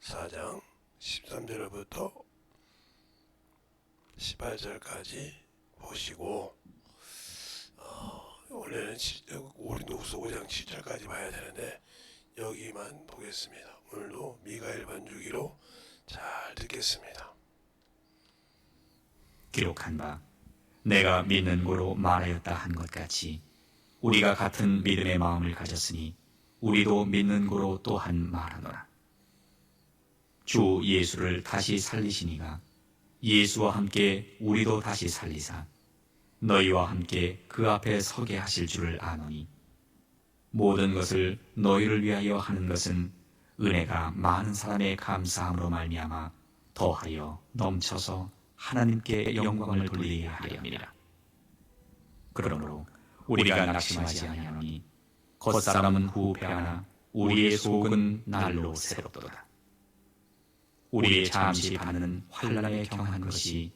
4장 13절부터 18절까지 보시고 원래는 고린도후서 5장 7절까지 봐야 되는데 여기만 보겠습니다. 오늘도 미가엘 반주기로 잘 듣겠습니다. 기록한 바 내가 믿는 고로 말하였다 한 것 같이 우리가 같은 믿음의 마음을 가졌으니 우리도 믿는 고로 또한 말하노라. 주 예수를 다시 살리시니가 예수와 함께 우리도 다시 살리사 너희와 함께 그 앞에 서게 하실 줄을 아노니 모든 것을 너희를 위하여 하는 것은 은혜가 많은 사람의 감사함으로 말미암아 더하여 넘쳐서 하나님께 영광을 돌리게 하려 함이라. 그러므로 우리가 낙심하지 아니하노니 겉사람은 후패하나 우리의 속은 날로 새롭도다. 우리의 잠시 받는 환난에 경한 것이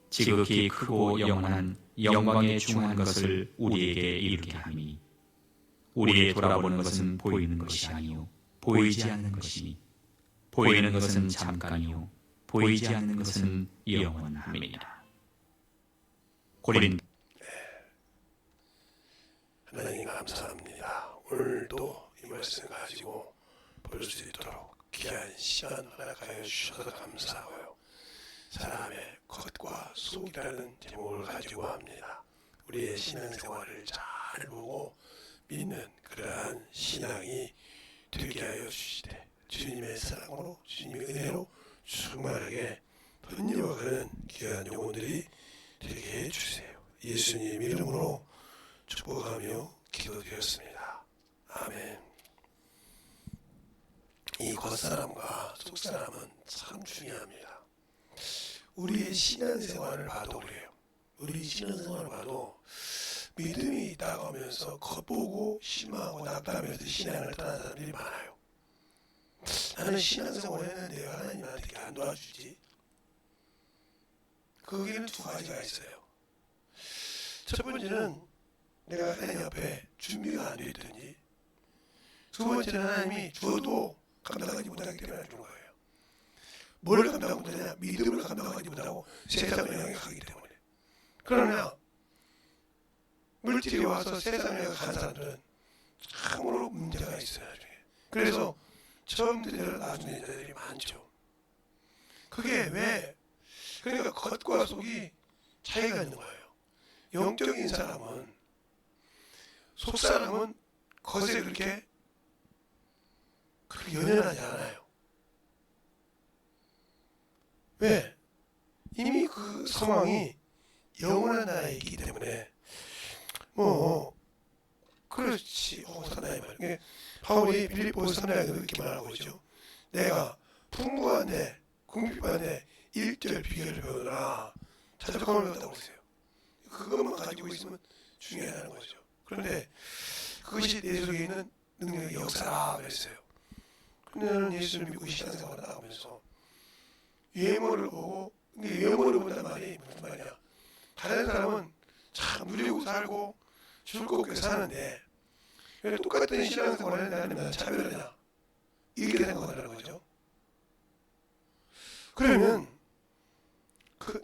지극히 크고 영원한 영광에 중한 것을 우리에게 이루게 하니 우리의 돌아보는 것은 보이는 것이 아니요 보이지 않는 것이니 보이는 것은 잠깐이요 보이지 않는 것은 영원함이니라. 하나님 감사합니다. 오늘도 이 말씀 가지고 볼 수 있도록 귀한 시간 허락하여 주셔서 감사하고요. 사람의 겉과 속이라는 제목을 가지고 합니다. 우리의 신앙생활을 잘 보고 믿는 그러한 신앙이 되게 하여 주시되 주님의 사랑으로 주님의 은혜로 충만하게 번영하는 귀한 영혼들이 되게 해주세요. 예수님 이름으로 축복하며 기도드렸습니다. 아멘. 이 겉사람과 속사람은 참 중요합니다. 우리의 신앙생활을 봐도 그래요. 우리 신앙생활을 봐도 믿음이 있다고 하면서 겉보고 실망하고 낙담하면서 신앙을 떠난 사람들이 많아요. 나는 신앙생활을 했는데 왜 하나님 나한테 이렇게 안 도와주지? 거기는 두 가지가 있어요. 첫 번째는 내가 하나님 앞에 준비가 안 되었든지, 두 번째는 하나님이 주어도 감당하지 못하기 때문에 안 주는 거예요. 뭘 감당하지 못하냐? 믿음을 감당하지 못하고 세상을 영향하기 때문에. 그러나 물질이 와서 세상에 간 사람들은 참으로 문제가 있어요. 나중에. 그래서 처음 되는 나중에 자들이 많죠. 그게 왜? 그러니까 겉과 속이 차이가 있는 거예요. 영적인 사람은 속 사람은 겉에 그렇게 연연하지 않아요. 왜? 이미 그 상황이 영원한 나라에 있기 때문에 그렇지 사나이 말이에요. 바울이 빌립보서 3장에서 이렇게 말하고 있죠. 내가 풍부한데 궁핍한데 1절 비결을 배우느라 자족함을 배웠다고 했어요. 그것만 가지고 있으면 중요하다는 거죠. 그런데 그것이 내 속에 있는 능력의 역사라 그랬어요. 근데 나는 예수를 믿고 신앙생활을 나가면서 외모를 보고, 근데 외모를 본단 말이 무슨 말이야? 다른 사람은 참 누리고 살고 즐겁게 사는데 왜 똑같은 신앙생활을 하는데 나는 차별하냐? 이렇게 생각하는 거죠. 그러면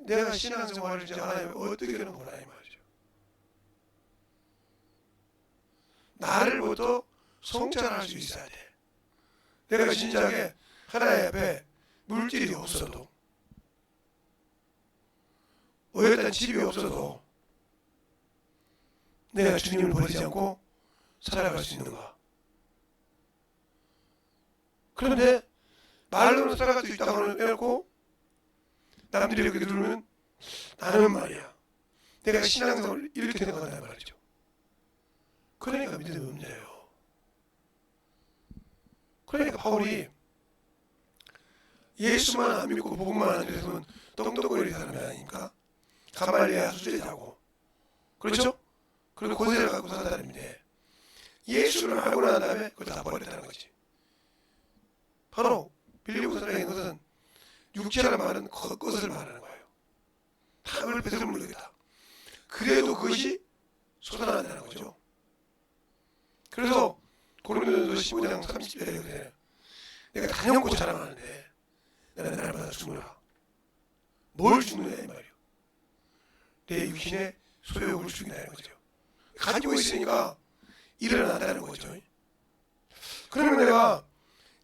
내가 신앙생활을 이제 하나님 어떻게 하는 거냐 이 말이죠. 나를 보도 성찰할 수 있어야 돼. 내가 진작에 하나님 앞에 물질이 없어도 어엿한 집이 없어도 내가 주님을 버리지 않고 살아갈 수 있는가? 그런데 말로는 살아갈 수 있다고 해놓고 남들이 이렇게 들으면 나는 말이야 내가 신앙생활을 이렇게 생각한단 말이죠. 그러니까 믿음이 문제예요. 그러니까 바울이 예수만 안 믿고 복음만 안 믿으면 떵떵거리는 사람이 아닙니까? 가말리아 수제자고 그렇죠? 그리고 고세를 갖고 산 사람인데 예수를 알고 난 다음에 그걸 다 버렸다는 거지. 바로 빌립보서 3장에 것은 육체라 말은 것을 말하는 거예요. 다 그걸 뺏어 물리겠다. 그래도 그것이 솟아난다는 거죠. 그래서 고린도전서 15장 30절에 내가 단연코 자랑하는데 죽느라. 뭘 죽느냐 이 말이요. 내 육신의 소욕을 죽인다는 거죠. 가지고 있으니까 일어난다는 거죠. 그러면 내가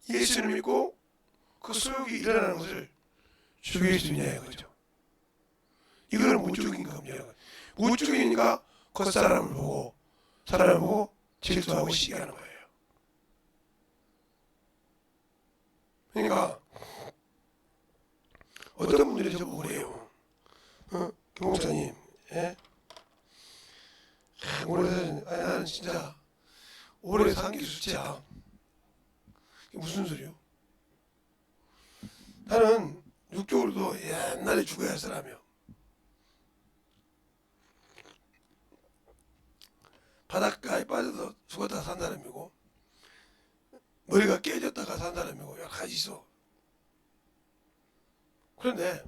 예수를 믿고 그 소욕이 일어나는 것을 죽일 수 있냐 이거죠. 이거는 못 죽인 겁니다. 못 죽이니까 겉사람을 보고 질투하고 시기하는 거예요. 그러니까 어떤 분들이 저보고 그래요. 김 목사님, 예? 나는 진짜 오래 산 게 수치야. 이게 무슨 소리요? 나는 육적으로도 옛날에 죽어야 할 사람이요. 바닷가에 빠져서 죽었다 산 사람이고, 머리가 깨졌다가 산 사람이고, 여러 가지 있어. 그런데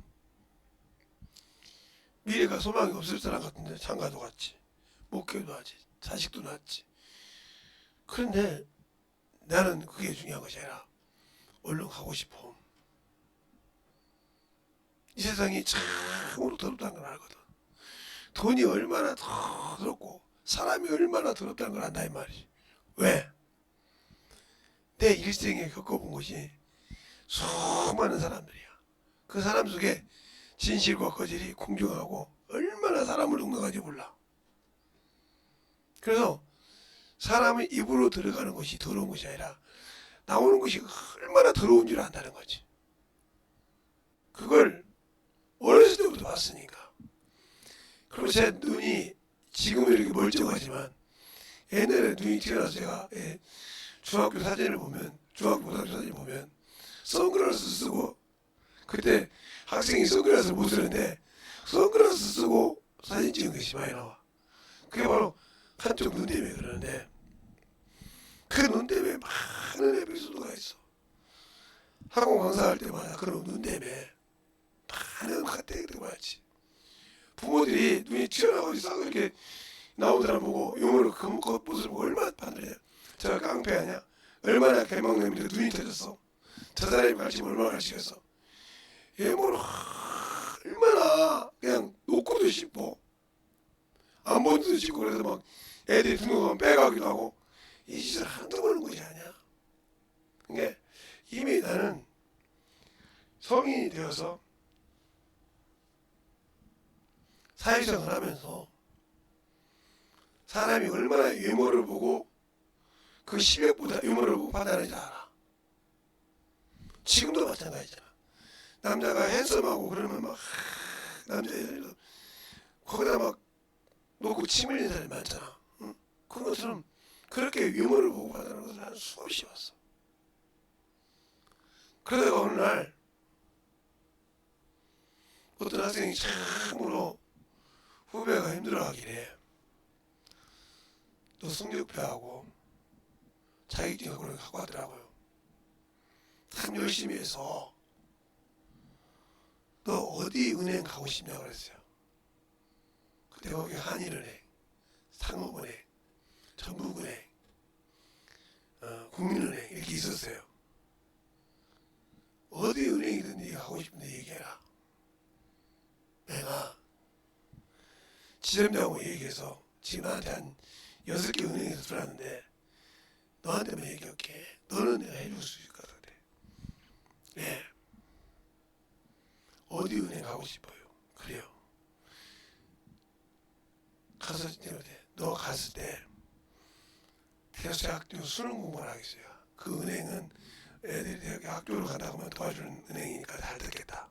미래가 소망이 없을 사람 같은데 장가도 갔지, 목회도 하지, 자식도 낳았지. 그런데 나는 그게 중요한 것이 아니라 얼른 가고 싶어. 이 세상이 참으로 더럽다는 걸 알거든. 돈이 얼마나 더럽고 사람이 얼마나 더럽다는 걸 안다 이 말이지. 왜? 내 일생에 겪어본 것이 수많은 사람들이야. 그 사람 속에 진실과 거짓이 공정하고 얼마나 사람을 농락하는지 몰라. 그래서 사람의 입으로 들어가는 것이 더러운 것이 아니라 나오는 것이 얼마나 더러운 줄 안다는 거지. 그걸 어렸을 때부터 봤으니까. 그리고 제 눈이 지금은 이렇게 멀쩡하지만 옛날에 눈이 튀어나서 제가 중학교 사진을 보면, 중학교 고등학교 사진을 보면 선글라스 쓰고, 그때 학생이 선글라스를 못 쓰는데 선글라스 쓰고 사진 찍은 것이 많이 나와. 그게 바로 한쪽 눈 때문에 그러는데, 그 눈 때문에 많은 에피소드가 있어. 학원 강사할 때마다 그런 눈 때문에 많은 가택들이 많지. 부모들이 눈이 튀어나오고 싸고 이렇게 나온 사람 보고 용어로 그 모습을 보고 얼마나 반대해요. 제가 깡패 아니야? 얼마나 개망nem인데 눈이 터졌어. 저 사람이 가르치면 얼마나 가르치겠어. 예모로 얼마나 그냥 놓고도 싶고 안 보기도 싶고, 그래서 막 애들이 등록하면 빼가기도 하고, 이 짓을 한두 번 하는 것이 아니야. 그게 이미 나는 성인이 되어서 사회생활을 하면서 사람이 얼마나 외모를 보고 그 시력보다 외모를 보고 판단하는지 알아. 지금도 마찬가지잖아. 남자가 핸섬하고 그러면 막 남자애들도 거기다 막 놓고 침 흘리는 사람이 많잖아. 응? 그런 것처럼 그렇게 외모를 보고 판단하는 것을 나는 수없이 봤어. 그러다가 어느 날 어떤 학생이 참으로 후배가 힘들어하길래 또 성적표하고 자격증하고 그런 거 갖고 왔더라고요. 참 열심히 해서 너 어디 은행 가고 싶냐고 그랬어요. 그때 거기 한일은행, 상업은행, 전북은행, 국민은행 이렇게 있었어요. 어디 은행이든 네가 가고 싶은데 얘기해라. 내가 지점장하고 얘기해서 지금 나한테 한 6개 은행에서 들어왔는데 너한테만 얘기할게. 너는 내가 해줄 수 있을 것 같아. 네. 어디 은행 가고 싶어요? 그래요. 가서 너 갔을 때 대학교 수능 공부를 하겠어요. 그 은행은 애들이 대학교 학교로 간다고 하면 도와주는 은행이니까 잘 듣겠다.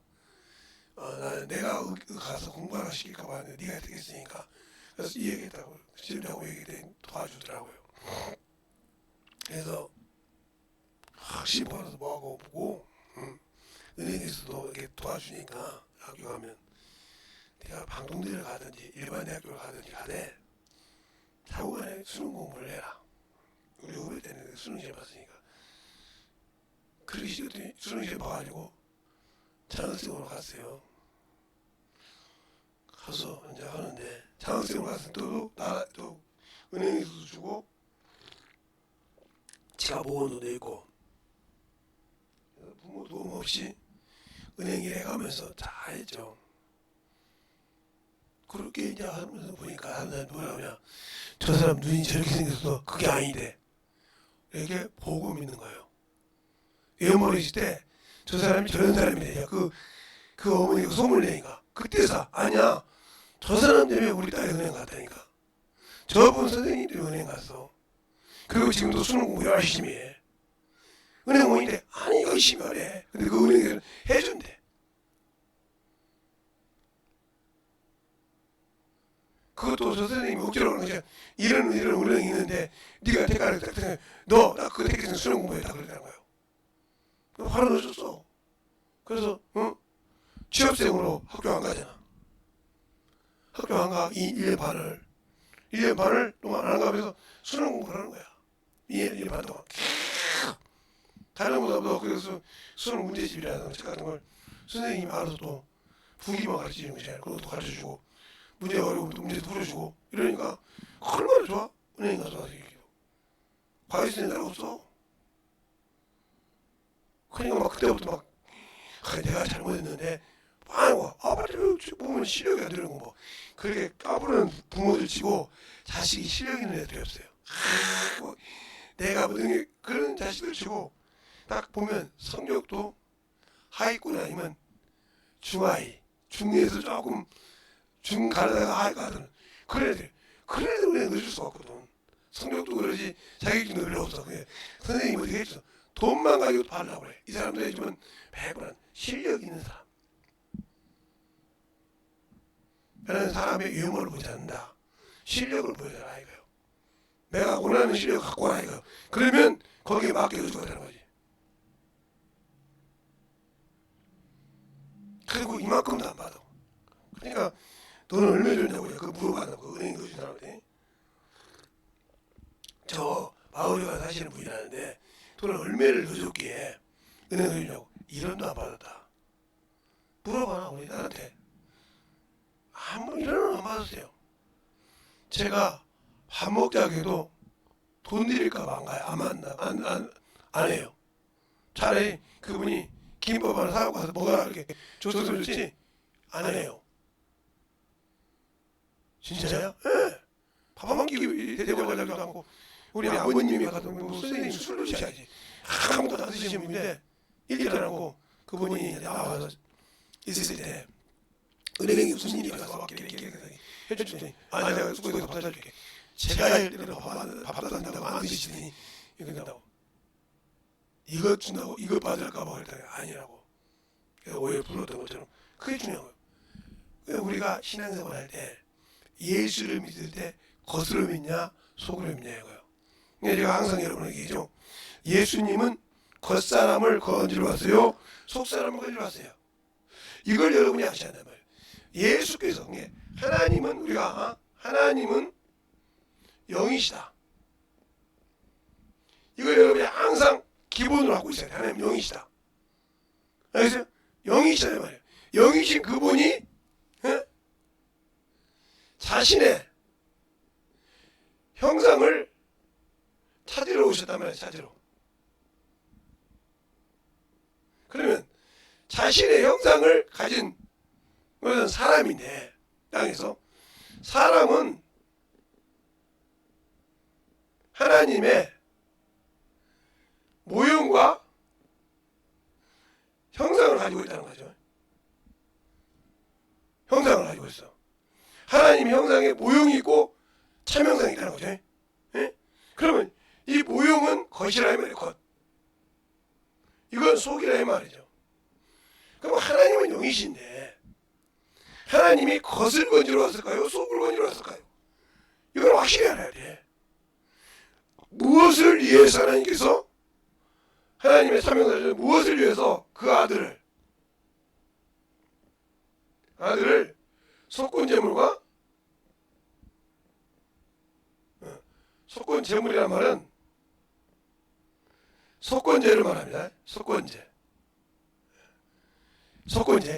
나는 내가 가서 공부하라 시킬까봐 네가 되겠으니까. 그래서 이 얘기했다고 지점장하고 얘기해 도와주더라고요. 그래서 확실히 벌어서 뭐하고 보고 은행에서도 이렇게 도와주니까 학교 가면 내가 방송대를 가든지 일반 대학교를 가든지 가되 자고간에 수능 공부를 해라. 우리 후배 때는 수능 시험 봤으니까. 그렇게 시켰더니 수능 시험 봐가지고 장학생으로 갔어요. 가서 이제 하는데 장학생으로 갔을 때도 또 은행에서도 주고 지가 보험도 내고 부모 도움 없이 은행 일해 가면서 다 했죠. 그렇게 이제 하면서 보니까 하는 뭐라 그러냐, 저 사람 눈이 저렇게 생겼어. 그게 아닌데 이렇게 보고 믿는 거예요. 외모를 때 저 사람이 저런 사람이래. 그 어머니가 소문을 내니까 그때서 아니야, 저 사람 때문에 우리 딸이 은행 갔다니까. 저분 선생님 때문에 은행 갔어. 그리고 지금도 수능 공부 열심히 해. 은행 오는데 아니 열심히 하래. 근데 그 은행에서 해준대. 그것도 저 선생님이 억지로 그러는 거지. 이런 은행이 있는데 네가 대가를 딱 생각해. 너나 그거 택해서 수능 공부해다 그러는 거예요. 화를 내줬어. 그래서 취업생으로 학교 안 가잖아. 학교 안 가. 1년 반을 동안 안 가면서 수능 공부를 하는 거야. 1년 반 동안. 다른 것보다 그래서 수능 문제집이라는 책 같은 걸 선생님이 알아서 또 분기만 가르치는 거잖아요. 그것도 가르쳐주고 문제 어려우면 또 문제도 풀어주고 이러니까 얼마나 좋아? 은행 가서 과외 쓰는 데가 없어. 그러니까 막 그때부터 막 내가 잘못했는데 아이고 아버지를 보면 실력이 안 되는 거 뭐 그렇게 까부는 부모들 치고 자식이 실력 있는 애들이 없어요. 뭐 내가 뭐 그런 자식들 치고 딱 보면 성적도 하위권 아니면 중하위, 중에서 조금 중 가다가 하위 가든 그런 애들 은행 넣어줄 수가 없거든. 성적도 그러지 자격증도 별로 없어. 그게 선생님이 어떻게 했어? 돈만 가지고 팔라고 그래. 이 사람들 해주면 100원 실력 있는 사람. 나는 사람의 유머를 보지 않는다. 실력을 보여줘라 이거요. 내가 원하는 실력 갖고 와라 이거. 그러면 거기에 맞게 해주고 되는 거지. 그리고 이만큼도 안 받아. 그러니까 돈을 얼마 줬냐고 그 물어봤나 그 은행 넣어준 사람한테. 저 마을에 가서 사시는 분이라는데 돈을 얼마를 넣어줬기에 은행 넣어주냐고. 1원도 안 받았다. 물어봐라 우리 나한테. 아무 1원은 안 받았어요. 제가 밥 먹자고 해도 돈 드릴까봐 안 가요. 안 해요. 차라리 그분이 김밥 하나 사고 가서 먹어라 이렇게 줬으면 좋지 안 해요. 진짜요? 예. 밥 한 끼 대접하려고 하고 우리 아버님이 가서 뭐 선생님 술 드셔야지. 아무것도 안 드시는 분인데 일도 안 하고 그분이 나와서 있을 때 은행에 무슨 일이 와서 막 이렇게 해줬더니 아 내가 숙소에서 밥 사줄게. 제가 할 때는 밥도 안 된다고 안 드시더니 이거 된다고. 이거 준다고 이거 받을까 봐 그랬더니 아니라고. 그래서 오해 불렀던 것처럼 그게 중요한 거예요. 우리가 신앙생활 할 때 예수를 믿을 때 겉으로 믿냐 속으로 믿냐 이거예요. 제가 항상 여러분에게 얘기죠. 예수님은 겉사람을 건지러 왔어요. 속사람을 건지러 왔어요. 이걸 여러분이 아셔야 한단 말이에요. 예수께서 하나님은 우리가 하나님은 영이시다. 이걸 여러분이 항상 기본으로 하고 있어야 돼요. 하나님 영이시다. 알겠어요? 영이시다 말이에요. 영이신 그분이 자신의 형상을 찾으러 오셨단 말이에요. 찾으러. 그러면 자신의 형상을 가진 것은 사람인데 땅에서 사람은 하나님의 모형과 형상을 가지고 있다는 거죠. 형상을 가지고 있어. 하나님 형상의 모형이 있고 참형상이 있다는 거죠. 예? 그러면 이 모형은 겉이라 이 말이에요. 겉. 이건 속이라 이 말이죠. 그럼 하나님은 영이신데 하나님이 겉을 건지러 왔을까요? 속을 건지러 왔을까요? 이걸 확실히 알아야 돼. 무엇을 위해서 하나님께서 하나님의 사명자를 무엇을 위해서 그 아들을 속건제물과 속건제물이란 말은 속건제를 말합니다. 속건제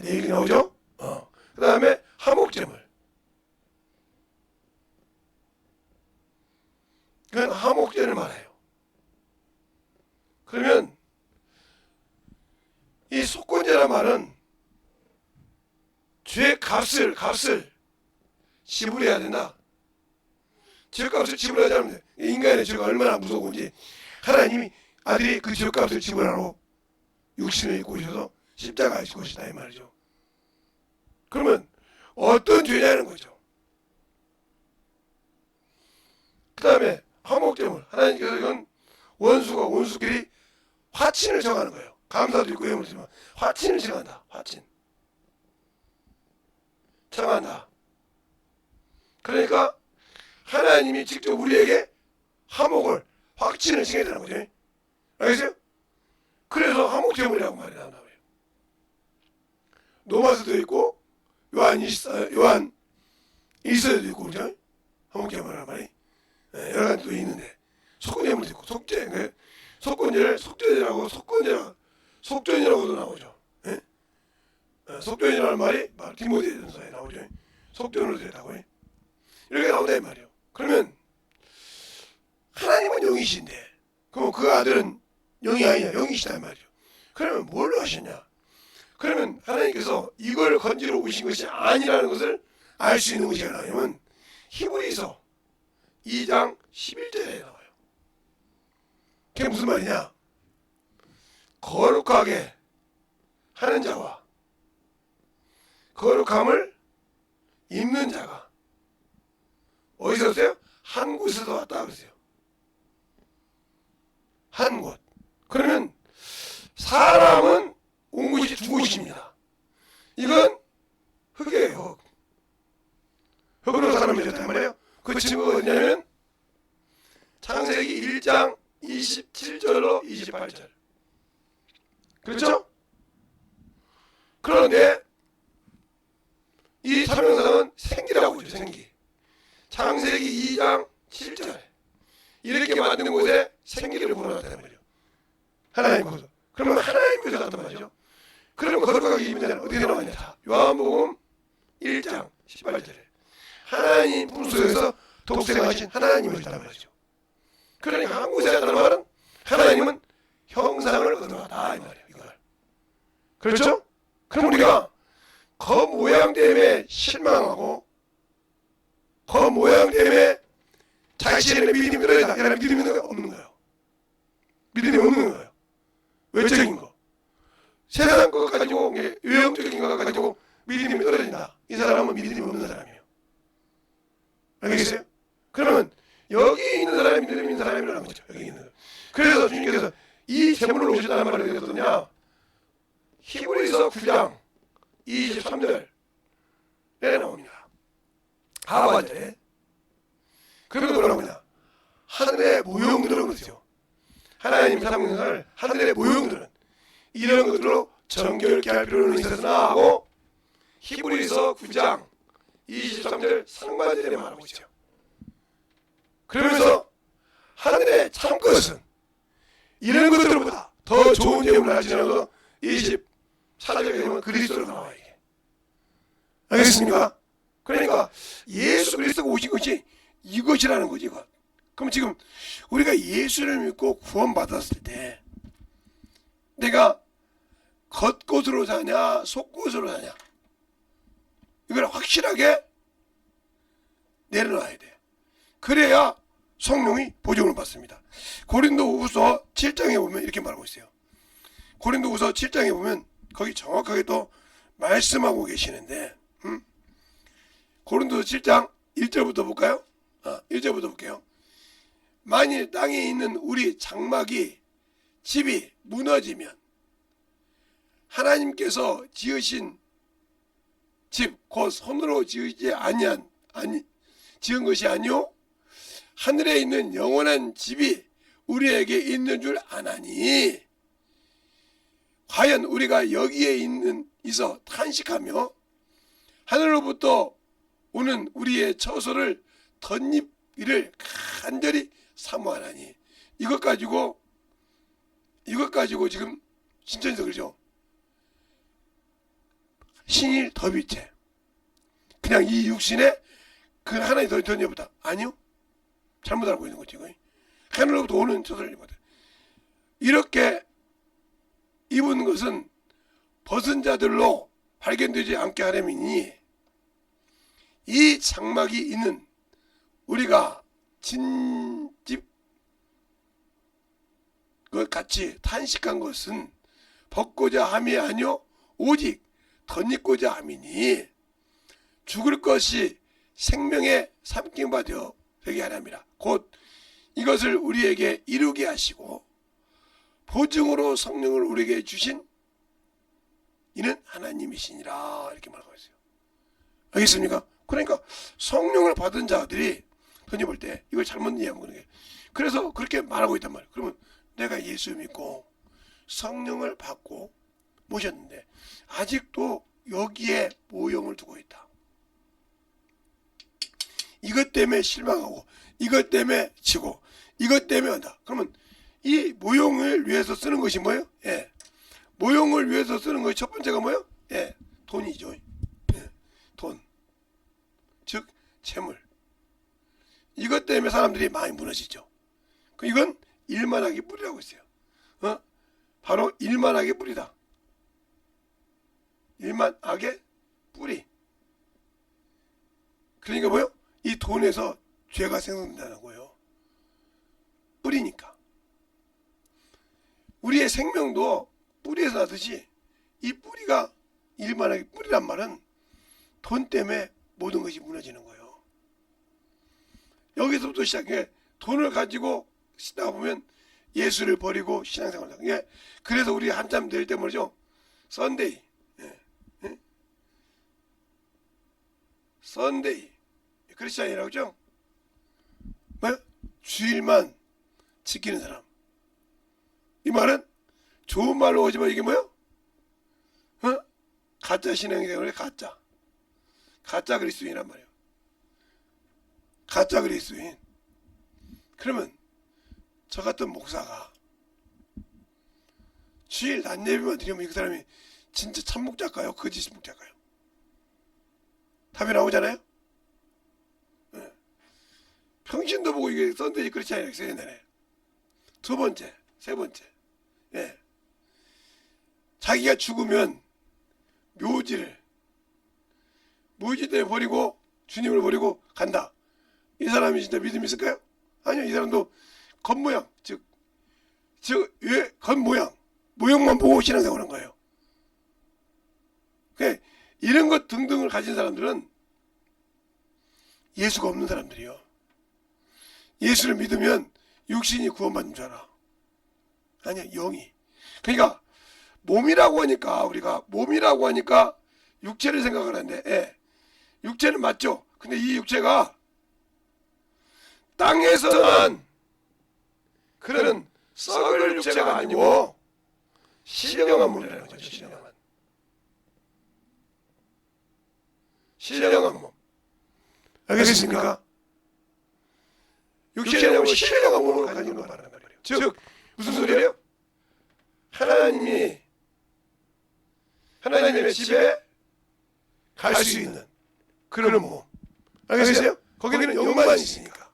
내 얘기 나오죠? 그 다음에 하목제물 그건 하목제를 말해요. 그러면 이 속건제란 말은 죄 값을 지불해야 된다. 죄값을 지불하지 않으면 인간의 죄가 얼마나 무서운지 하나님이 아들이 그 죄값을 지불하러 육신을 입고 오셔서 십자가에 죽으시다 이 말이죠. 그러면 어떤 죄냐는 거죠. 그 다음에 화목제물, 하나님께서 이건 원수가 원수끼리 화친을 정하는 거예요. 감사도 있고 예물도 있지만 화친을 정한다. 화친 정한다. 그러니까 하나님이 직접 우리에게 화목을 확신을 정해야 되는 거죠. 알겠어요? 그래서 화목제물이라고 말이 나온다고 해요. 노마스도 있고 요한 1서에도 있고 그죠? 화목제물이라는 말이 여러 가지 또 있는데 속건제물도 있고 속죄, 속건제를 속전이라고도 나오죠. 예? 속전이라는 말이 디모데전서에 나오죠. 속전으로 되다고 해. 이렇게 나온다 이 말이에요. 그러면 하나님은 영이신데 그럼 그 아들은 영이 아니냐? 영이시다 이 말이죠. 그러면 뭘로 하셨냐? 그러면 하나님께서 이걸 건지러 오신 것이 아니라는 것을 알 수 있는 것이 뭐냐면 히브리서 2장 11절에 나와요. 그게 무슨 말이냐? 거룩하게 하는 자와 거룩함을 입는 자가 어디서 왔어요? 한 곳에서 왔다 그러세요. 한 곳. 그러면 사람은 온 곳이 두 곳입니다. 이건 흙이에요. 흙으로 사람을 졌단 말이에요. 그 증거가 어디냐면 창세기 1장 27절로 28절. 그렇죠? 그런데 이 사명사는 생기라고 하죠. 생기. 창세기 2장 7절에 이렇게 만든 곳에 생기를 불어넣었다는 말이죠. 하나님 거기서. 그러면 하나님 거기서 났단 말이죠. 그러면 거룩하게 입은 자는 어디서 나왔냐? 요한복음 1장 18절에 하나님 품속에서 독생하신 하나님을 있다는 말이죠. 그러니까 한 곳에 있다는 말은 하나님은 형상을 얻어왔다 이 말이에요. 이걸. 그렇죠? 그럼 우리가 그 모양 때문에 실망하고 그 모양 때문에 자신의 믿음이 떨어진다. 이 사람 믿음이 없는 거예요. 믿음이 없는 거예요. 외적인 거. 세상 거 가지고 외형적인 거 가지고 믿음이 떨어진다. 이 사람은 믿음이 없는 사람이에요. 알겠어요? 그러면 여기 있는 사람이 믿음이 있는 사람이라는 거죠. 여기 있는 사람. 그래서 주님께서 이 제물을 오셨다는 말을 어디서 듣냐? 히브리서 9장 23절에 나옵니다. 하반절에. 그러면 뭐라고 하냐? 하늘의 모형들은 거죠. 하나님 사랑하는 하늘의 모형들은 이런 것들로 정결케 할 필요는 있었으나 하고 히브리서 9장 23절 상반절에 말하고 있죠. 그러면서 하늘의 참것은 이런 것들보다 더 좋은 제물을 하시면서 24절에 되면 그리스도로 나와요. 이게. 알겠습니까? 그러니까 예수 그리스도가 오신 것이 이것이라는 거지. 이거. 그럼 지금 우리가 예수를 믿고 구원받았을 때 내가 겉곳으로 사냐 속곳으로 사냐 이걸 확실하게 내려놔야 돼. 그래야 성령이 보증을 받습니다. 고린도후서 7장에 보면 이렇게 말하고 있어요. 고린도후서 7장에 보면 거기 정확하게 또 말씀하고 계시는데 고린도서 7장 1절부터 볼까요? 1절부터 볼게요. 만일 땅에 있는 우리 장막이 집이 무너지면 하나님께서 지으신 집 곧 손으로 지은 것이 아니요 하늘에 있는 영원한 집이 우리에게 있는 줄 아나니 과연 우리가 여기에 있어 탄식하며 하늘로부터 오는 우리의 처소를 덧입기를 간절히 사모하나니 이것 가지고 지금 신천에서 그러죠. 신일 더비체 그냥 이 육신에 그 하나의 덧입보다 아니요 잘못 알고 있는 거지. 하늘로부터 오는 처소를 입었다. 이렇게 입은 것은 벗은 자들로 발견되지 않게 하려면이 이 장막이 있는 우리가 진집 것 같이 탄식한 것은 벗고자 함이 아니요 오직 덧입고자 함이니 죽을 것이 생명의 삼킴바 되어 되게 하렵니다. 곧 이것을 우리에게 이루게 하시고 보증으로 성령을 우리에게 주신 이는 하나님이시니라 이렇게 말하고 있어요. 알겠습니까? 그러니까 성령을 받은 자들이 던져볼 때 이걸 잘못 이해하면 그런 게 그래서 그렇게 말하고 있단 말이에요. 그러면 내가 예수 믿고 성령을 받고 모셨는데 아직도 여기에 모형을 두고 있다. 이것 때문에 실망하고 이것 때문에 지고 이것 때문에 한다. 그러면 이 모형을 위해서 쓰는 것이 뭐예요? 예. 모형을 위해서 쓰는 것이 첫 번째가 뭐예요? 예. 돈이죠. 예. 돈. 즉 재물. 이것 때문에 사람들이 많이 무너지죠. 이건 일만하게 뿌리라고 있어요. 바로 일만하게 뿌리다. 일만하게 뿌리. 그러니까 뭐요? 이 돈에서 죄가 생성된다는 거예요. 뿌리니까. 우리의 생명도 뿌리에서 나듯이 이 뿌리가 일만하게 뿌리란 말은 돈 때문에 모든 것이 무너지는 거예요. 여기서부터 시작해 돈을 가지고 쓰다 보면 예수를 버리고 신앙생활을 하는 게 그래서 우리 한참 될 때 뭐죠? 선데이. 선데이. 크리스찬이라고 그죠? 뭐야? 주일만 지키는 사람. 이 말은 좋은 말로 오지만 이게 뭐야? 가짜 신앙생활의 가짜 그리스도인이란 말이에요. 가짜 그리스도인. 그러면 저 같은 목사가 주일 낮 예배만 드리면 그 사람이 진짜 참 목자일까요? 거짓 목자일까요? 답이 나오잖아요. 네. 평신도 보고 이게 썬데이 크리스찬이라고 써야 된다네. 두 번째, 세 번째. 예. 자기가 죽으면 묘지를 때문에 버리고 주님을 버리고 간다. 이 사람이 진짜 믿음이 있을까요? 아니요. 이 사람도 겉모양 왜 겉모양 모형만 보고 신앙생활 하는 거예요. 그러니까 이런 것 등등을 가진 사람들은 예수가 없는 사람들이요. 예수를 믿으면 육신이 구원받는 줄 알아. 아니야, 영이. 그러니까 몸이라고 하니까 육체를 생각하는데 예. 육체는 맞죠. 근데 이 육체가 땅에서만 그런 썩을 육체가 아니고 신령한 몸이라는 거죠. 신령한 몸. 알겠습니까? 육체는 신령한 몸을 가지고 말하는 말이에요. 즉 무슨 소리예요? 하나님의 집에 갈 수 있는 그런 몸. 알겠어요? 거기는 영만 있으니까.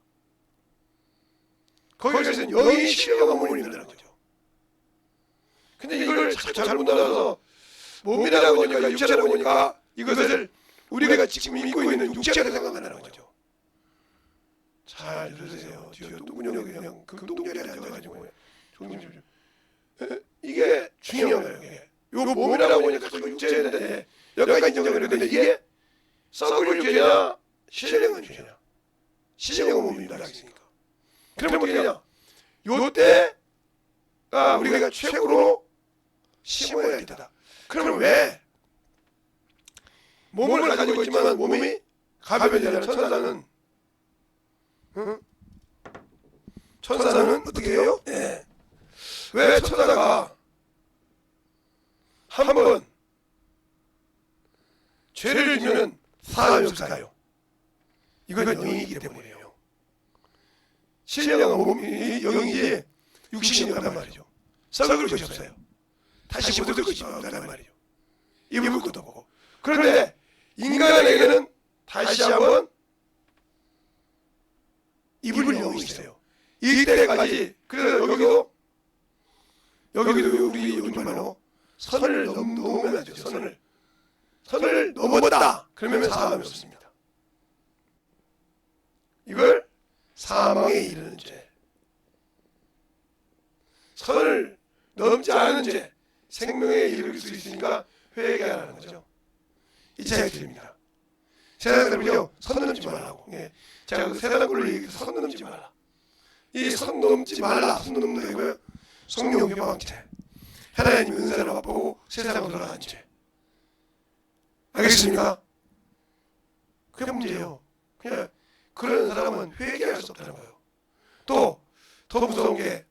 거기에서는 영이 신령한 몸을 입는다는 거죠. 근데 이걸 잘못 알아서 몸이라고 하니까 육체라고 하니까 이것을 우리가 지금 입고 있는 육체를 생각한다는 거죠. 잘 들으세요. 똥구녕이 그냥 그 똥열이 앉아가지고 이게 중요한 거예요. 이게. 요 몸이라고 하니까 그 육체인데 여기까지 인정을 했는데 이게 썩을 육체냐 신령한 육체냐 신령한 몸입니다. 그러면 어떻게 되냐? 요때가 우리가 최고로 심어야 할 때다. 그러면 왜? 몸을 가지고 있지만 몸이 가변이라는 천사는 어떻게 해요? 네. 왜 천사가 한번 죄를 지면 사함이 없을까요? 이건 영이기 때문이에요. 신령한 몸이 영이지 육신이 없단 말이죠. 썩을 것이 없어요. 다시 못 얻을 것이 없단 말이죠. 입을 것도 없고. 그런데 인간에게는 다시 한번 입을 영이 있어요. 이때까지 그래서 여기도 우리 요즘말로 선을 넘으면 안 돼요. 선을 넘었다. 그러면 사함이 없습니다. 이걸 사망에 이르는 죄. 선을 넘지 않은 죄. 생명에 이를 수 있으니까 회개하라는 거죠. 이 차이가 드립니다. 세상 사람은요, 선 넘지 말라고. 예. 제가 그 세상 걸로 얘기해서 선 넘지 말라. 이 선 넘지 말라. 선 넘는 게 뭐예요? 성령 회방죄. 하나님 은사를 맛보고 세상으로 돌아간 죄. 알겠습니까? 그게 문제예요. 그냥 그런 사람은 회개할 수 없다는 거예요. 또 더 무서운 게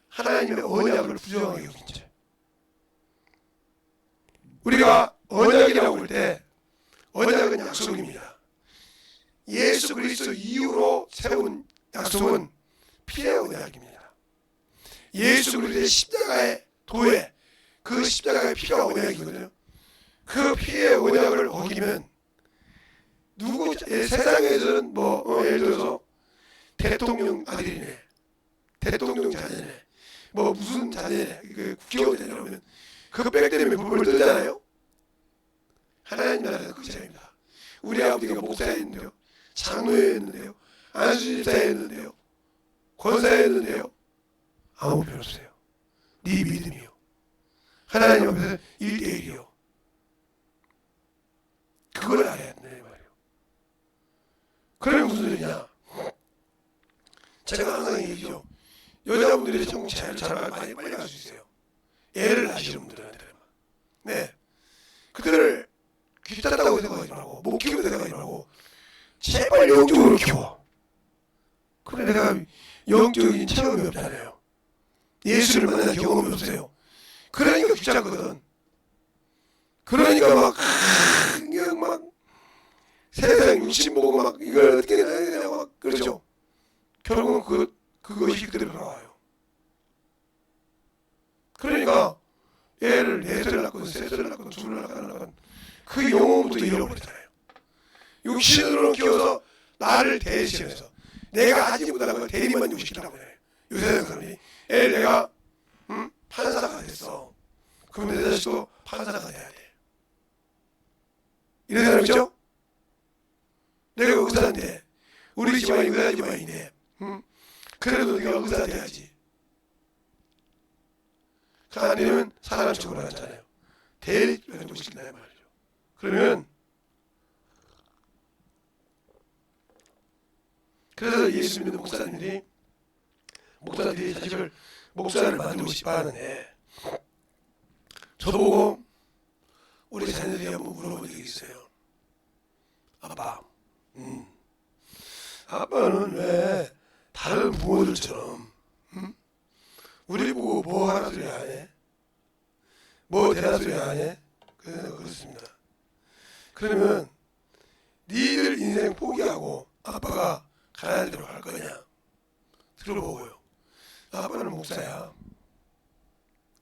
하나님의 언약을 부정하게 여긴 죄. 우리가 언약이라고 할 때 언약은 약속입니다. 예수 그리스도 이후로 세운 약속은 피의 언약입니다. 예수 그리스도의 십자가의 도에 그 십자가의 피가 언약이거든요. 그 피의 언약을 어기면 누구 세상에서는 뭐 예를 들어서 대통령 아들이네, 대통령 자녀네, 뭐 무슨 자녀네, 그 국회의원 자녀라면 그 백 때문에 불을 뜨잖아요. 하나님 나라는 그것이 아닙니다. 우리 아버지가 목사였는데요, 장로였는데요, 안수집사였는데요, 권사였는데요, 아무 필요 없어요. 네 믿음이요. 하나님 앞에서 1대1이요. 그걸 알아야 된다 말이에요. 그러면 무슨 소리냐? 제가 항상 얘기죠. 여자분들이 전국 잘 많이 빨리 갈 수 있어요. 애를 낳으시는 분들한테는. 네. 그들을 귀찮다고 생각하지 말고, 못 키우고 생각하지 말고, 제발 영적으로 키워. 그래, 내가 영적인 체험이 없잖아요. 예수를 만난 경험이 없어요. 그러니까 귀찮거든. 그러니까 그냥 막 세상 욕심 보고 막 이걸 어떻게 해야 되냐 막 그러죠. 결국은 그것이 그대로 돌아와요. 그러니까 애를 4살을 낳건 3살을 낳건 2살을 낳건 그 영혼부터 잃어버리잖아요. 육신으로 키워서 나를 대신해서 내가 하지 못하는 걸 대리만 요시키라고 해요. 요새 사람이 애를 내가 판사가 됐어. 그러면 내 자식도 판사가 돼야 돼. 이런 사람 있죠? 내가 의사인데 우리 집안이 의사 집안인데 그래도 네가 의사 돼야지. 그 안 되면 사람 쪽으로 하잖아요. 대리를 시킨다 말이죠. 그러면 그래서 예수 믿는 목사들이 자식을 목사를 만들고 싶어 하는데 저보고 우리 자녀들이 한번 물어본 적이 있어요. 아빠, 아빠는 왜 다른 부모들처럼 우리 보고 뭐 하나 소리 안 해? 뭐 대나 소리 안 해? 그렇습니다. 그러면 니들 인생 포기하고 아빠가 가라는 대로 갈 거냐? 들어보고요. 아빠는 목사야.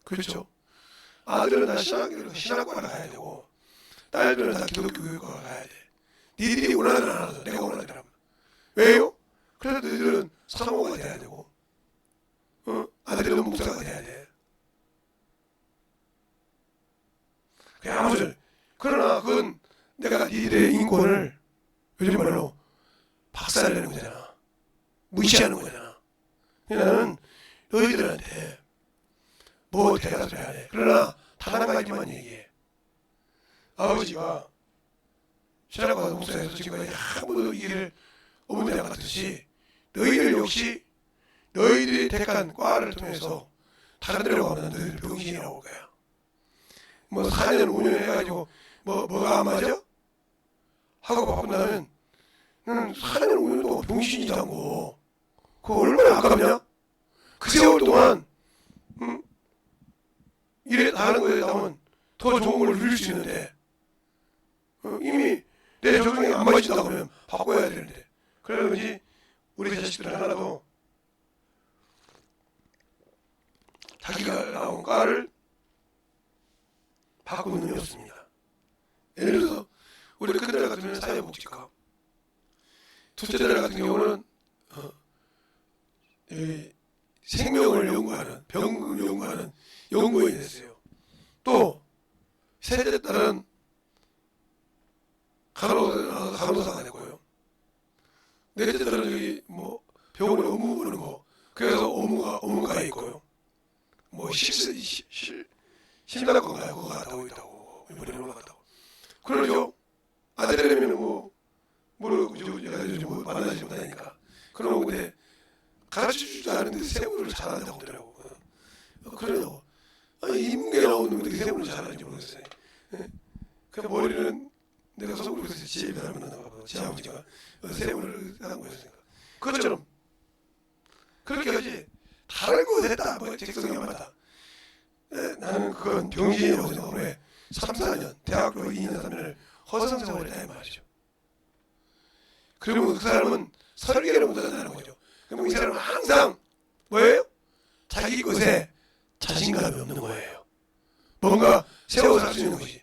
그렇죠? 아들은 다 신학과를 가야 되고 딸들은 다 기독교 교육과를 가야 돼. 니들이 원하든 안 하든 내가 원하는 대로 합니다. 왜요? 그래서 너희들은 사모가 돼야 되고 아들은 목사가 돼야 돼. 그냥 아무 소리. 그러나 그건 내가 니들의 인권을 요즘 말로 박살내는 거잖아. 무시하는 거잖아. 나는 너희들한테 뭐 대답을 해야 돼. 그러나 단 한 가지만 얘기해. 아버지가 신학과 목사에서 지금까지 아무도 일을 없는 데 같듯이 너희들 역시 너희들이 택한 과를 통해서 다른 데로 가면 너희들 병신이라고 올 거야. 뭐 4년 5년 해가지고 뭐가 안 맞아? 하고 바쁜 다음에 4년 5년 동안 병신이도 않고 그거 얼마나 아깝냐? 그 세월 동안 일에 하는 거에 나오면 더 좋은 걸 누릴 수 있는데 이미 내 적성에 안 맞는다 그러면 바꿔야 되는데 그래서 그런지 우리 자식들 하나도 자기가 나온 과를 바꾸는 놈이 없습니다. 예를 들어서 우리 큰딸 같은 경우는 사회복지과, 둘째 딸 같은 경우는 생명을 연구하는 병을 연구하는 연구원이 됐어요. 또 셋째 딸은 간호사가 되고요. 넷째 딸은 저기 뭐 병원에 업무 보는 거. 그래서 업무가에 있고요. 뭐 심사건가요? 그거 갔다 있다고 이번에 올라갔다고. 그러죠. 아들이라면 뭐 만나지 못하니까. 그러고 근데 가르쳐주지 않은데 세우를 잘한다고 하더라고. 그러냐고. 아니 인문계 나오는 놈들이 세우를 잘하는지 모르겠어요. 예? 그 머리는 내가 서울에서 지혜를 닮았나 봐. 제 아버지가 세우를 하는 거였으니까. 그것처럼 그렇게 하지. 다른 거 했다. 뭐 적성이 안 맞다. 나는 그건 병신이라고 생각하고 왜 3, 4년 대학교 2년 3년을 허송세월을 했다 이 말이죠. 그러면 그 사람은 설계를 못한다는 거죠. 그러면 이 사람은 항상 뭐예요? 자기 것에 자신감이 없는 거예요. 뭔가 세워서 할 수 있는 것이.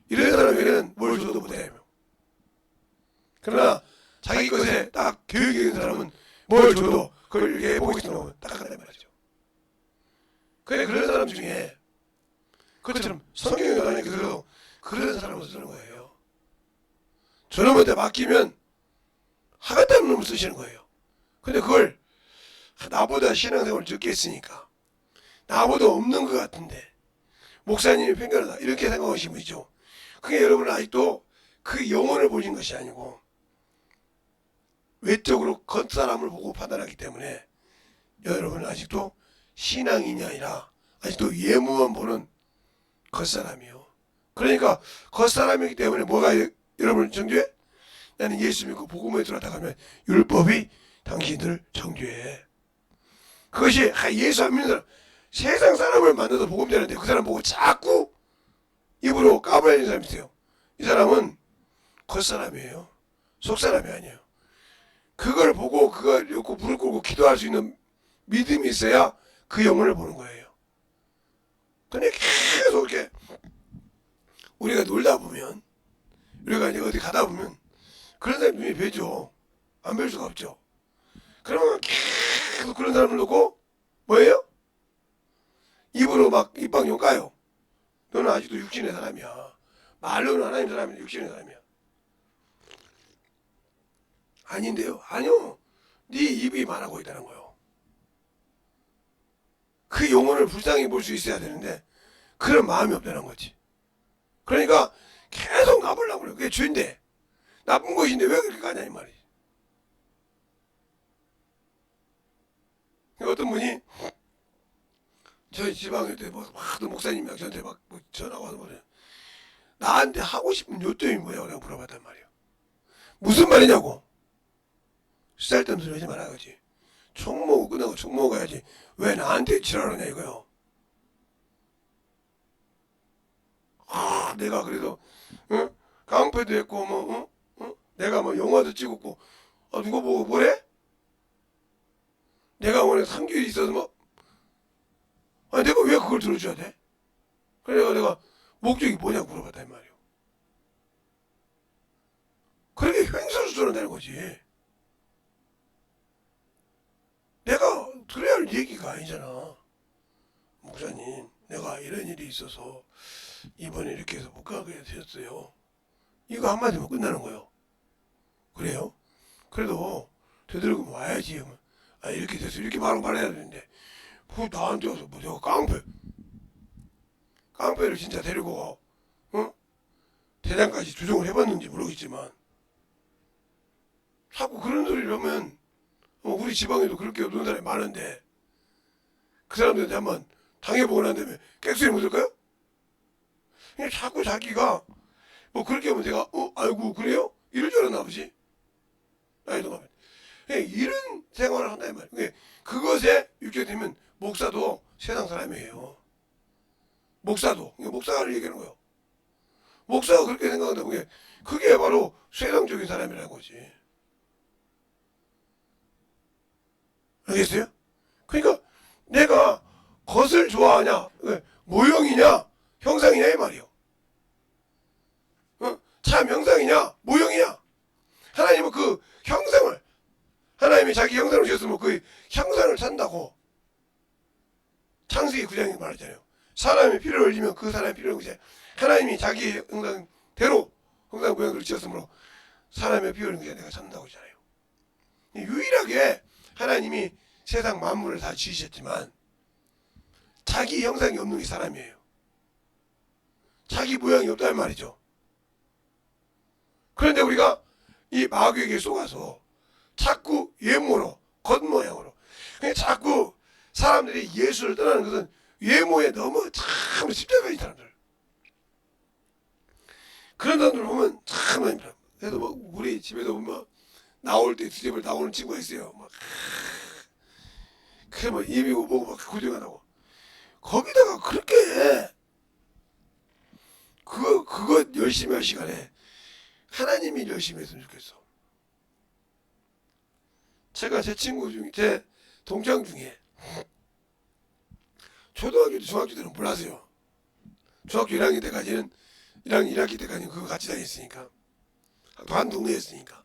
이런 사람에게는 뭘 줘도 못해요. 그러나 자기 것에 딱 교육이 있는 사람은 뭘 줘도 그걸 예보기 놓으면 딱 한단 말이죠. 그런 사람 중에 그것처럼 성경에 나오니까 그런 사람을 쓰는 거예요. 저놈한테 맡기면 하겠다는 놈을 쓰시는 거예요. 근데 그걸 나보다 신앙생활을 적게 했으니까 나보다 없는 것 같은데 목사님이 편견하다 이렇게 생각하시는 분이죠. 그게 여러분은 아직도 그 영혼을 보신 것이 아니고 외적으로 겉사람을 보고 판단하기 때문에 여러분은 아직도 신앙인이 아니라 아직도 예무만 보는 겉사람이요. 그러니까 겉사람이기 때문에 뭐가 여러분을 정죄해? 나는 예수 믿고 복음에 들어가다 가면 율법이 당신들 정죄해. 그것이 예수 안 믿는 사람 세상 사람을 만나도 복음 되는데 그 사람 보고 자꾸 입으로 까불리는 사람이 있어요. 이 사람은 겉사람이에요. 속사람이 아니에요. 그걸 보고 그걸 읽고 무릎 꿇고 기도할 수 있는 믿음이 있어야 그 영혼을 보는 거예요. 근데 계속 이렇게 우리가 놀다 보면 우리가 이제 어디 가다 보면 그런 사람 눈이 뵈죠. 안 뵐 수가 없죠. 그러면 계속 그런 사람을 놓고 뭐예요? 입으로 막 입방용 까요. 너는 아직도 육신의 사람이야. 말로는 하나님 사람인데 육신의 사람이야. 아닌데요. 아니요. 네 입이 말하고 있다는 거예요. 그 영혼을 불쌍히 볼 수 있어야 되는데 그런 마음이 없다는 거지. 그러니까 계속 나보려고 그래요. 그게 죄인데 나쁜 것인데 왜 그렇게 가냐 이 말이지. 어떤 분이 저희 지방에 뭐 하도 목사님이 저한테 막 전화가 와서 뭐래. 나한테 하고 싶은 요점이 뭐야? 그냥 물어봤단 말이에요. 무슨 말이냐고. 쓸데없는 소리 하지 말아야지. 총모고 끝나고 총모고 가야지. 왜 나한테 지랄하냐 이거요. 아 내가 그래도 깡패도 했고 내가 뭐 영화도 찍었고 누가 보고 뭐래? 내가 오늘 삼길이 있어서 뭐 아니 내가 왜 그걸 들어줘야 돼? 그래서 내가 목적이 뭐냐고 물어봤단 말이에요. 그렇게 횡설수설을 내는 거지. 내가 들어야 할 얘기가 아니잖아. 목사님 내가 이런 일이 있어서 이번에 이렇게 해서 못 가게 되었어요. 이거 한마디면 끝나는 거예요. 그래요? 그래도 되도록이면 와야지. 아 이렇게 돼서 이렇게 바로 말해야 되는데 그 나한테 와서 뭐 내가 깡패를 진짜 데리고 대장까지 조종을 해봤는지 모르겠지만 자꾸 그런 소리를 하면 우리 지방에도 그렇게 노는 사람이 많은데 그 사람들한테 한번 당해보고 난 다음에 객소리 묻을까요? 그냥 자꾸 자기가 뭐 그렇게 하면 내가 아이고 그래요? 이럴 줄 알았나 보지. 나이도 가면 이런 생활을 한다 이 말이에요. 그것에 육체되면 목사도 세상 사람이에요. 목사도 목사를 얘기하는 거예요. 목사가 그렇게 생각한다고 그게 바로 세상적인 사람이라는 거지. 알겠어요? 그러니까 내가 겉을 좋아하냐 모형이냐 형상이냐 이 말이에요. 참 형상이냐 모형이냐. 하나님은 그 형상을 하나님이 자기 형상을 주셨으면 그 형상을 찾는다고 창세기 9장에 말하잖아요. 사람이 피를 흘리면 그 사람의 피를 흘리고 하나님이 자기 형상대로 형상 모양으로 지었으므로 사람의 피 흘린 게 내가 찾는다고 했잖아요. 유일하게 하나님이 세상 만물을 다 지으셨지만 자기 형상이 없는 게 사람이에요. 자기 모양이 없다는 말이죠. 그런데 우리가 이 마귀에게 속아서 자꾸 외모로, 겉모양으로, 그냥 자꾸 사람들이 예수를 떠나는 것은 외모에 너무 참 십자가인 사람들. 그런 사람들 보면 참 힘들어. 그래도 뭐 우리 집에도 보면 나올 때 수집을 나오는 친구가 있어요. 막 그래 뭐 입이고 뭐고 막 고생하다고. 거기다가 그렇게 그거 열심히 할 시간에 하나님이 열심히 했으면 좋겠어. 제가 제 친구 중에 제 동창 중에 초등학교 중학교 때는 몰랐어요. 중학교 1학년 때까지는 1학기 때까지는 그거 같이 다녔으니까 한 동네였으니까.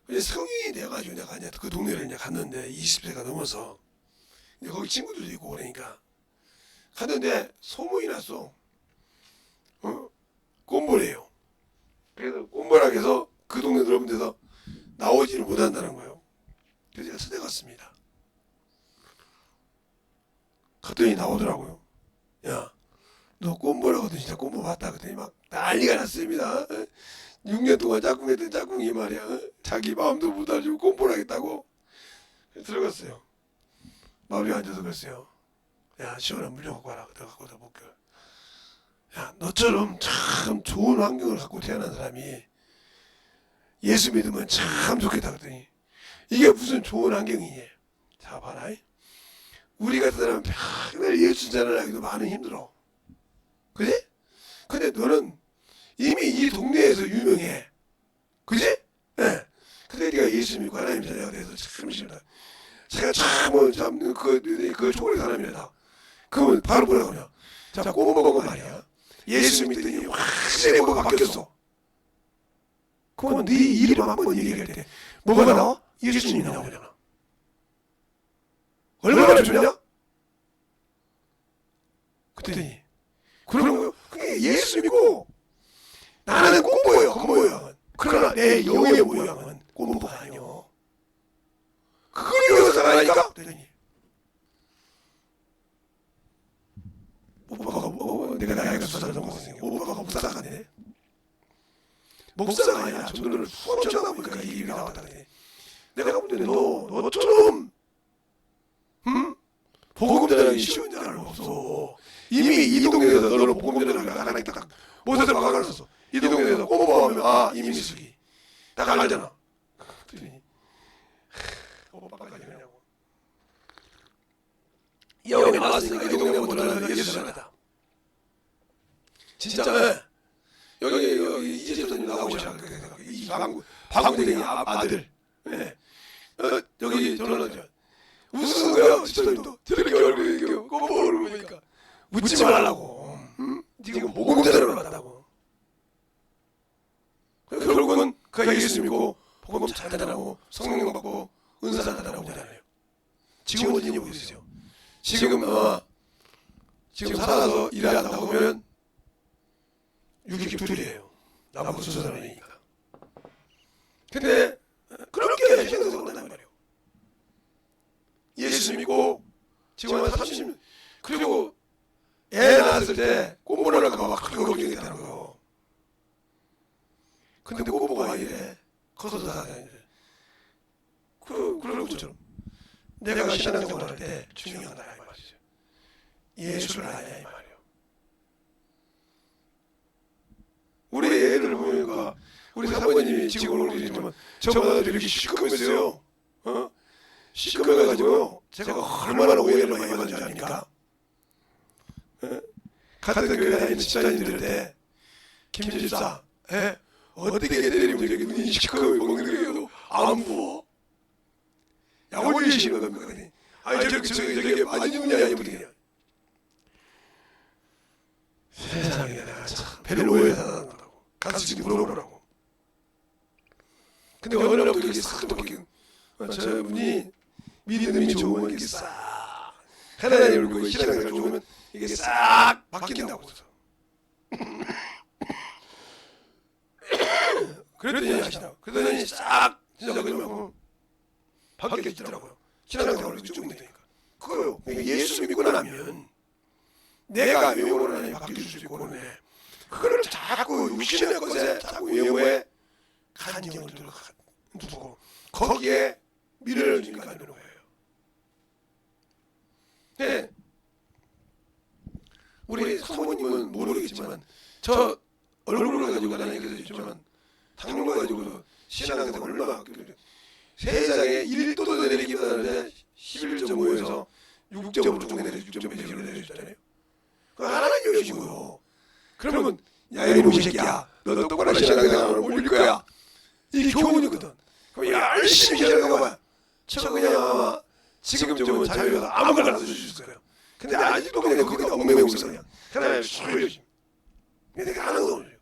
근데 성인이 돼가지고 내가 이제 그 동네를 이제 갔는데 20세가 넘어서 이제 거기 친구들도 있고 그러니까 갔는데 소문이 났어. 꼼보래요. 그래서 꼼보라고 해서 그 동네 넓은 데서 나오지를 못한다는 거예요. 그래서 제가 찾아갔습니다. 갔더니 나오더라고요. 야, 너 꼼보라거든. 진짜 꼼보 봤다. 그랬더니 막 난리가 났습니다. 6년 동안 짝꿍했던 짝꿍이 말이야. 자기 마음도 못 알아주고 꼼보라겠다고. 들어갔어요. 마음이 앉아서 그랬어요. 야, 시원한 물좀 갖고 와라. 내가 갖고 다 볼게. 야, 너처럼 참 좋은 환경을 갖고 태어난 사람이 예수 믿으면 참 좋겠다 그랬더니 이게 무슨 좋은 환경이니? 자, 봐라. 우리 같은 사람은 평일 예수 전하기도 많은 힘들어. 그지? 근데 너는 이미 이 동네에서 유명해. 그지? 예. 네. 근데 네가 예수 믿고 하나님 자녀가 돼서 참 싫다. 제가 참 그 초월의 사람이다. 그러면 바로 뭐라고 하냐? 자, 꼬먹은 말이야. 예수 믿더니 확실히 뭐가 바뀌었어. 그러면 네 이름 한번 얘기할 때 뭐가 나와? 예수님이 나오잖아. 얼마나 좋냐? 그랬더니 그런 거요? 그게 예수 믿고 나는 꼼보예요. 그 모양은. 그러나 내 영의 모양은 꼼보가 아니오. 그걸 위해서 살아나니까? 그랬더니 오빠가 내가 나이가 2살 넘었으니까 오빠가 목사가 되네. 목사가 아니라 전도를 푹 쳐다보니까 이 일이 나왔다 그래. 내가 볼 때는 너처럼 복음 전하기 쉬운 자는 없어. 이미 이 동네에서 너를 복음 전하기 하나님 딱 못해서 막아놨어. 이 동네에서 꼼보하면 아 이민숙이 딱 알잖아. 그랬더니 오빠까지 그러냐고. 이 형이 나왔으니까 이 동네 못하는 예수 전하다. 진짜 여기 이재수님 나오시잖아. 이 방구댕이 아들. 예. 여기 저는 웃는 거야. 집사님도 저렇게 얼굴이 꼼보를 보니까 웃지 말라고. 지금 복음 전하러 갔다고. 결국은 그가 예수 믿고 복음 잘 전하고 성령 받고 은사 잘 전하고 오잖아요. 지금 어디 있냐고 있어요. 지금 살아서 일하다 보면 62이에요. 나보고 수사람이니까. 근데 그렇게 생각을 한단 말이에요. 예수 믿고 지금 한 30년 그리고 애 낳았을 때 꼼보라가 막 그렇게 걱정했다는 거예요. 근데 꼼보가 아니래. 커서도 다 다니는데. 그런 것처럼 내가 신앙생활 할 때 중요한 거다 이 말이죠. 예수를 아냐 이 말이에요. 우리 애들 보니까 우리 사모님이 지금 오르지만 저보다 이렇게 시커맸어요. 시커매가지고 제가 얼마나 오해를 많이 받은 줄 아닙니까? 같은 교회 다니는 집사님들한테 김집사 어떻게 때리면 저기 눈이 시커매고 먹는 거예요. 안 부어. 약 올리시는 겁니까? 아니 저게 맞은 눈이 아니면 어떻게 해요? 세상에 내가 참 배를 오해를 당한다고 가서 물어보라고. 근데 어느 날부터 이게 싹 바뀌고 저분이 믿음이 좋으면 이게 싹 하나님 얼굴 신앙생활 좋으면 이게 싹 바뀐다고. 그랬더니 하시더라고. 그랬더니 싹 진짜 그냥 바뀌어지더라고요. 신앙생활을 쭉 되니까. 그거요. 예수 믿고 나면 내가 외모로 하나님 바뀔 수 있고 그러네. 그거를 자꾸 육신의 것에 자꾸 외모에 간정을 두고 거기에 미래를 주니까 되는 거예요. 네. 우리 사모님은 모르겠지만 저 얼굴을 가지고 다니겠지만 당뇨 가지고도 신앙생활 얼마나 세상에 1도도 내리기만 하는데 11.5에서 6점으로 쭉 내려 6.1로 내려주잖아요. 그 하나님 여시고요. 그러면 야 이놈 새끼야, 너 똑바로 신앙생활을 올릴 거야. 이게 교훈이거든. 그럼 열심히 신앙생활. 저 그냥 아마 지금쯤은 자유로서 아무거나 써주실 거예요. 근데 아직도 그냥 거기다 얽매고 있어 그냥. 하나님 열심히. 내가 하나도 없어요.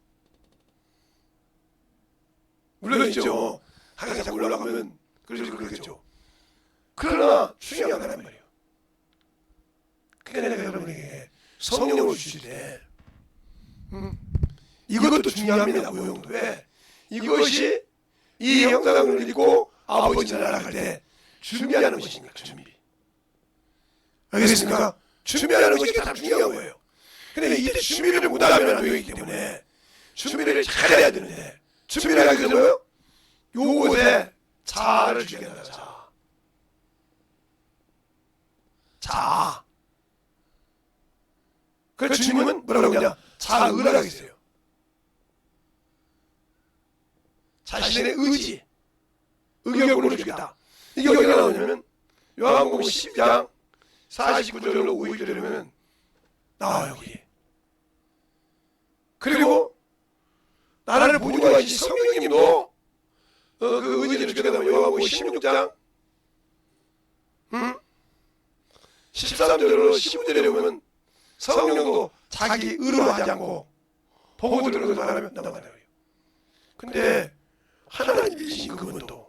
물론 있죠. 항상 올라가면 그러겠죠. 그러나 중요한 거란 말이에요. 그게 내가 여러분에게 성령을 주실 때 이것도 중요합니다. 오용도. 왜? 이것이 이 형상을 읽고 아버지 나라 갈 때 준비하는 것이니까. 준비. 알겠습니까? 준비하는 것이 가장 중요한 거예요. 근데 이때 준비를 못하면 안 되기 때문에 준비를 잘해야 되는데 준비를 하기 전에 요것에 자아를 주게 된다. 자아. 그래서 주님은 뭐라고 하냐? 자아의라고 했어요. 자신의 의지, 의결권을 주겠다. 이게 어디가 나오냐면 요한복음 10장 49절로 50절이면 나와요. 여기. 그리고 나라를 보증하신 성령님도 그 의지를 주겠다면 요한복음 16장 13절로 15절에 보면 성령도 자기 의로 하지 않고 보고 들은 것을 말하면 넘어간다. 근데 하나님이신 그분도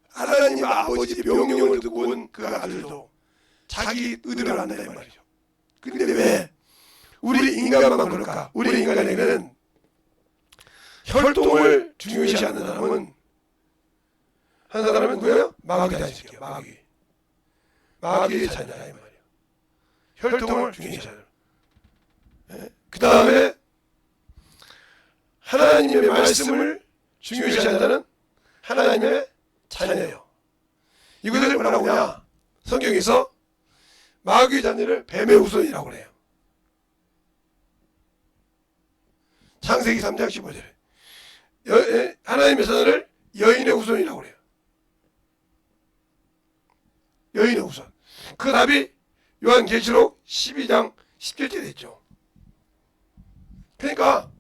하나님 아버지 명령을 듣고 온 그 아들도 자기 의대로 한다 이 말이죠. 근데 왜 우리 인간만 그럴까? 우리 인간에게는 혈통을 중요시하는 사람은 한 사람은 누구예요? 마귀다 이 새끼야. 마귀의 자녀다 이 말이에요. 혈통을 중요시하는. 그 다음에 하나님의 말씀을 중요시하는 자는 하나님의 자녀예요. 이것을 뭐라고 하냐? 성경에서 마귀의 자녀를 뱀의 후손이라고 그래요. 창세기 3장 15절에 하나님의 자녀를 여인의 후손이라고 그래요. 여인의 후손. 그 답이 요한계시록 12장 17절에 있죠. 그러니까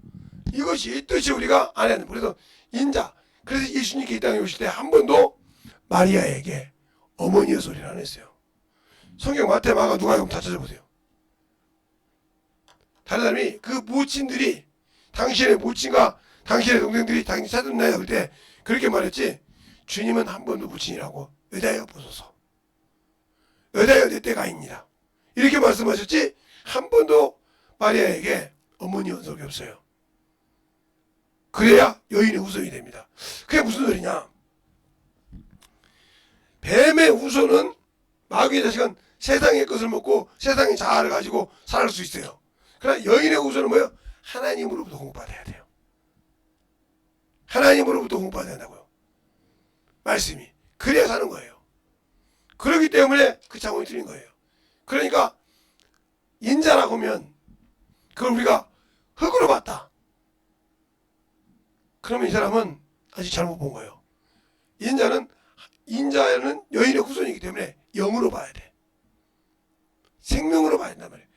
이것이 있듯이 우리가 안 해야 됩니다. 그래서 인자. 그래서 예수님께 이 땅에 오실 때 한 번도 마리아에게 어머니의 소리를 안 했어요. 성경 마태 마가 누가복음 다 찾아보세요. 다른 사람이 그 모친들이 당신의 모친과 당신의 동생들이 당신 찾았나요? 그럴 때 그렇게 말했지. 주님은 한 번도 모친이라고 여자여 보소서. 여자여 내 때가 아닙니다. 이렇게 말씀하셨지 한 번도 마리아에게 어머니 연속이 없어요. 그래야 여인의 후손이 됩니다. 그게 무슨 소리냐? 뱀의 후손은 마귀의 자식은 세상의 것을 먹고 세상의 자아를 가지고 살 수 있어요. 그러나 여인의 후손은 뭐예요? 하나님으로부터 공급받아야 돼요. 하나님으로부터 공급받아야 된다고요. 말씀이. 그래야 사는 거예요. 그렇기 때문에 그 자문이 틀린 거예요. 그러니까 인자라고 하면 그걸 우리가 흙으로 봤다. 그러면 이 사람은 아직 잘못 본 거예요. 인자는 여인의 후손이기 때문에 영으로 봐야 돼. 생명으로 봐야 된단 말이에요.